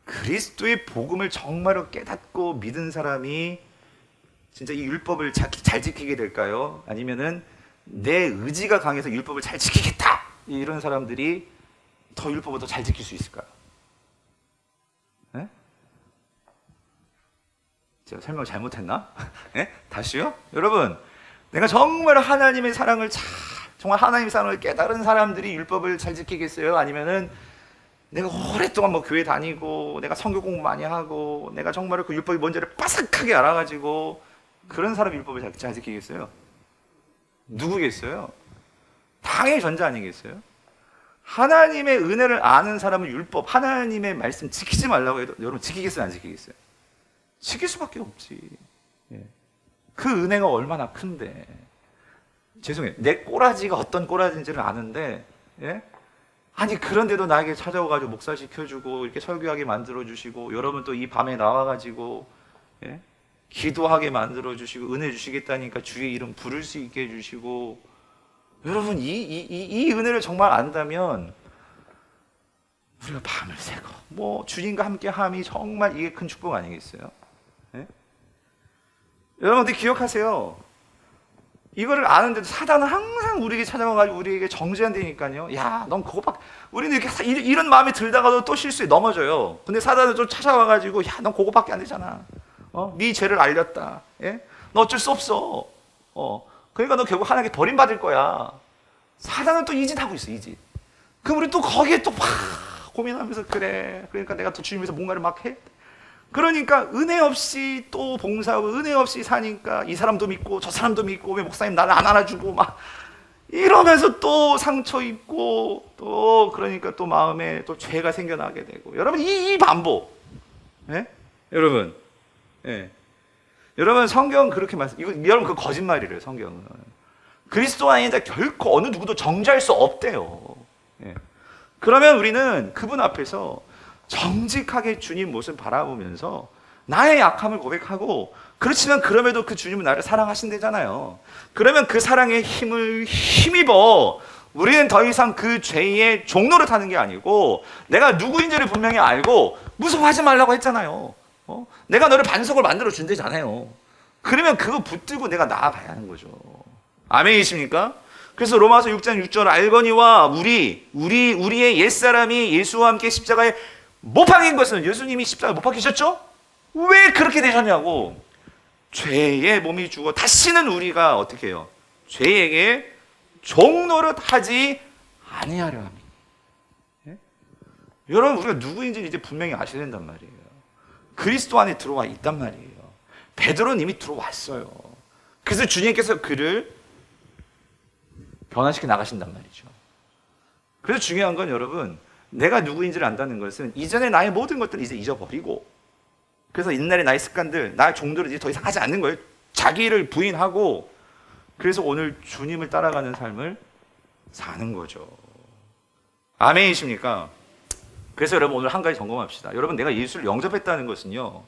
그리스도의 복음을 정말로 깨닫고 믿은 사람이 진짜 이 율법을 잘 지키게 될까요? 아니면은 내 의지가 강해서 율법을 잘 지키겠다 이런 사람들이 더 율법을 더 잘 지킬 수 있을까요? 네? 제가 설명 잘못했나? 네? 다시요? 여러분, 내가 정말 하나님의 사랑을 정말 하나님의 사랑을 깨달은 사람들이 율법을 잘 지키겠어요? 아니면은 내가 오랫동안 뭐 교회 다니고 내가 성경 공부 많이 하고 내가 정말 그 율법이 뭔지를 빠삭하게 알아가지고 그런 사람이 율법을 잘 지키겠어요? 누구겠어요? 당연히 전자 아니겠어요? 하나님의 은혜를 아는 사람은 율법, 하나님의 말씀 지키지 말라고 해도 여러분 지키겠어요, 안 지키겠어요? 지킬 수밖에 없지. 예. 그 은혜가 얼마나 큰데. 죄송해요. 내 꼬라지가 어떤 꼬라지인지를 아는데, 예? 아니 그런데도 나에게 찾아와가지고 목사시켜주고 이렇게 설교하게 만들어주시고, 여러분 또 이 밤에 나와가지고, 예? 기도하게 만들어주시고 은혜 주시겠다니까 주의 이름 부를 수 있게 해주시고, 여러분 이 은혜를 정말 안다면 우리가 밤을 새고 뭐 주님과 함께함이 정말 이게 큰 축복 아니겠어요? 예? 여러분들 기억하세요. 이거를 아는데도 사단은 항상 우리에게 찾아와가지고 우리에게 정죄한다니까요. 야, 넌 그거밖에, 우리는 이렇게 이런 마음이 들다가도 또 실수에 넘어져요. 근데 사단은 좀 찾아와가지고, 야, 넌 그거밖에 안 되잖아. 네 죄를 알렸다. 예? 너 어쩔 수 없어. 그러니까 너 결국 하나님께 버림받을 거야. 사단은 또 이 짓 하고 있어, 이 짓. 그럼 우리 또 거기에 또 막 고민하면서, 그래, 그러니까 내가 또 주님에서 뭔가를 막 해. 그러니까 은혜 없이 또 봉사하고 은혜 없이 사니까 이 사람도 믿고 저 사람도 믿고, 왜 목사님 나를 안 알아주고 막 이러면서 또 상처 입고, 또 그러니까 또 마음에 또 죄가 생겨나게 되고. 여러분 이 반복. 예? 여러분, 예. 여러분 성경 그렇게 말씀, 이거 여러분 그 거짓말이래요. 성경은 그리스도 안에 결코 어느 누구도 정죄할 수 없대요. 예. 그러면 우리는 그분 앞에서 정직하게 주님 모습 바라보면서 나의 약함을 고백하고, 그렇지만 그럼에도 그 주님은 나를 사랑하신대잖아요. 그러면 그 사랑의 힘을 힘입어 우리는 더 이상 그 죄의 종로를 타는 게 아니고, 내가 누구인지를 분명히 알고 무서워하지 말라고 했잖아요. 내가 너를 반석을 만들어 준대잖아요. 그러면 그거 붙들고 내가 나아가야 하는 거죠. 아멘이십니까? 그래서 로마서 6장 6절, 알거니와 우리의 옛사람이 예수와 함께 십자가에 못 박힌 것은, 예수님이 십자가에 못 박히셨죠? 왜 그렇게 되셨냐고. 죄의 몸이 죽어 다시는 우리가 어떻게 해요? 죄에게 종노릇 하지 아니하려 합니다. 예? 여러분 우리가 누구인지 이제 분명히 아셔야 된단 말이에요. 그리스도 안에 들어와 있단 말이에요. 베드로는 이미 들어왔어요. 그래서 주님께서 그를 변화시켜 나가신단 말이죠. 그래서 중요한 건 여러분, 내가 누구인지를 안다는 것은 이전에 나의 모든 것들을 이제 잊어버리고, 그래서 옛날에 나의 습관들, 나의 종들을 이제 더 이상 하지 않는 거예요. 자기를 부인하고, 그래서 오늘 주님을 따라가는 삶을 사는 거죠. 아멘이십니까? 그래서 여러분 오늘 한 가지 점검합시다. 여러분, 내가 예수를 영접했다는 것은요,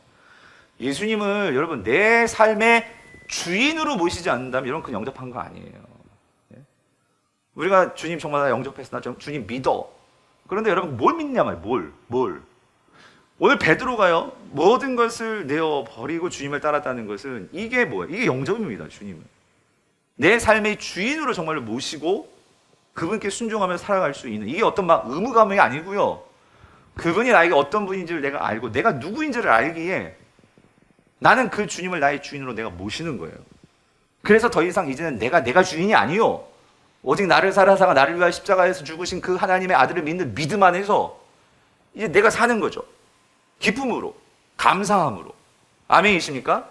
예수님을 여러분 내 삶의 주인으로 모시지 않는다면 여러분 그 영접한 거 아니에요. 우리가 주님 정말 나 영접했어, 나 주님 믿어. 그런데 여러분 뭘 믿냐 말이에요. 뭘. 오늘 베드로가요, 모든 것을 내어 버리고 주님을 따랐다는 것은 이게 뭐예요? 이게 영접입니다. 주님은 내 삶의 주인으로 정말로 모시고 그분께 순종하며 살아갈 수 있는, 이게 어떤 막 의무감이 아니고요, 그분이 나에게 어떤 분인지를 내가 알고 내가 누구인지를 알기에 나는 그 주님을 나의 주인으로 내가 모시는 거예요. 그래서 더 이상 이제는 내가 주인이 아니요, 오직 나를 사랑하사 나를 위하여 십자가에서 죽으신 그 하나님의 아들을 믿는 믿음 안에서 이제 내가 사는 거죠. 기쁨으로, 감사함으로. 아멘이십니까?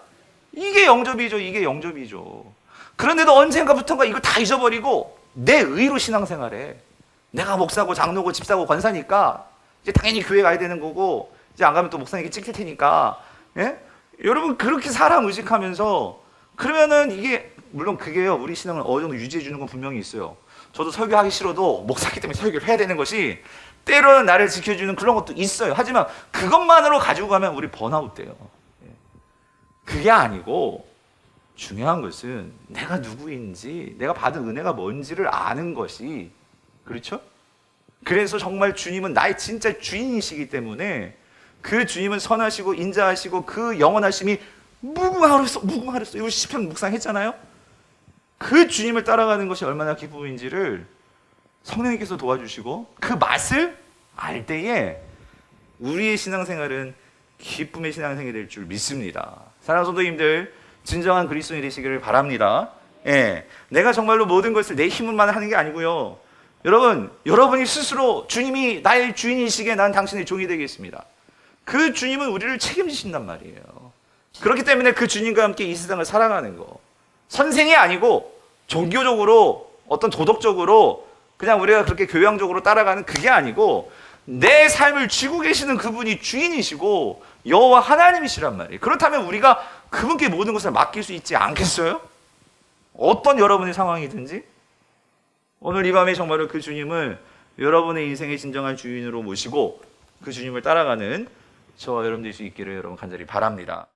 이게 영접이죠. 이게 영접이죠. 그런데도 언젠가부터가 이거 다 잊어버리고 내 의로 신앙생활해. 내가 목사고 장로고 집사고 권사니까 이제 당연히 교회 가야 되는 거고, 이제 안 가면 또 목사님께 찍힐 테니까. 예? 여러분 그렇게 사람 의식하면서, 그러면은 이게 물론 그게요, 우리 신앙을 어느 정도 유지해 주는 건 분명히 있어요. 저도 설교하기 싫어도 목사기 때문에 설교를 해야 되는 것이, 때로는 나를 지켜주는 그런 것도 있어요. 하지만 그것만으로 가지고 가면 우리 번아웃 돼요. 그게 아니고 중요한 것은 내가 누구인지, 내가 받은 은혜가 뭔지를 아는 것이, 그렇죠? 그래서 정말 주님은 나의 진짜 주인이시기 때문에 그 주님은 선하시고 인자하시고 그 영원하심이 무궁하로서 이거 시편 묵상했잖아요. 그 주님을 따라가는 것이 얼마나 기쁨인지를 성령님께서 도와주시고 그 맛을 알 때에 우리의 신앙생활은 기쁨의 신앙생활이 될 줄 믿습니다. 사랑하는 성도님들, 진정한 그리스도인이 되시기를 바랍니다. 예, 내가 정말로 모든 것을 내 힘으로만 하는 게 아니고요, 여러분이 스스로 주님이 나의 주인이시기에 난 당신의 종이 되겠습니다. 그 주님은 우리를 책임지신단 말이에요. 그렇기 때문에 그 주님과 함께 이 세상을 살아가는 거, 선생이 아니고 종교적으로 어떤 도덕적으로 그냥 우리가 그렇게 교양적으로 따라가는 그게 아니고 내 삶을 쥐고 계시는 그분이 주인이시고 여호와 하나님이시란 말이에요. 그렇다면 우리가 그분께 모든 것을 맡길 수 있지 않겠어요? 어떤 여러분의 상황이든지 오늘 이 밤에 정말로 그 주님을 여러분의 인생의 진정한 주인으로 모시고 그 주님을 따라가는 저와 여러분들이 수 있기를 여러분 간절히 바랍니다.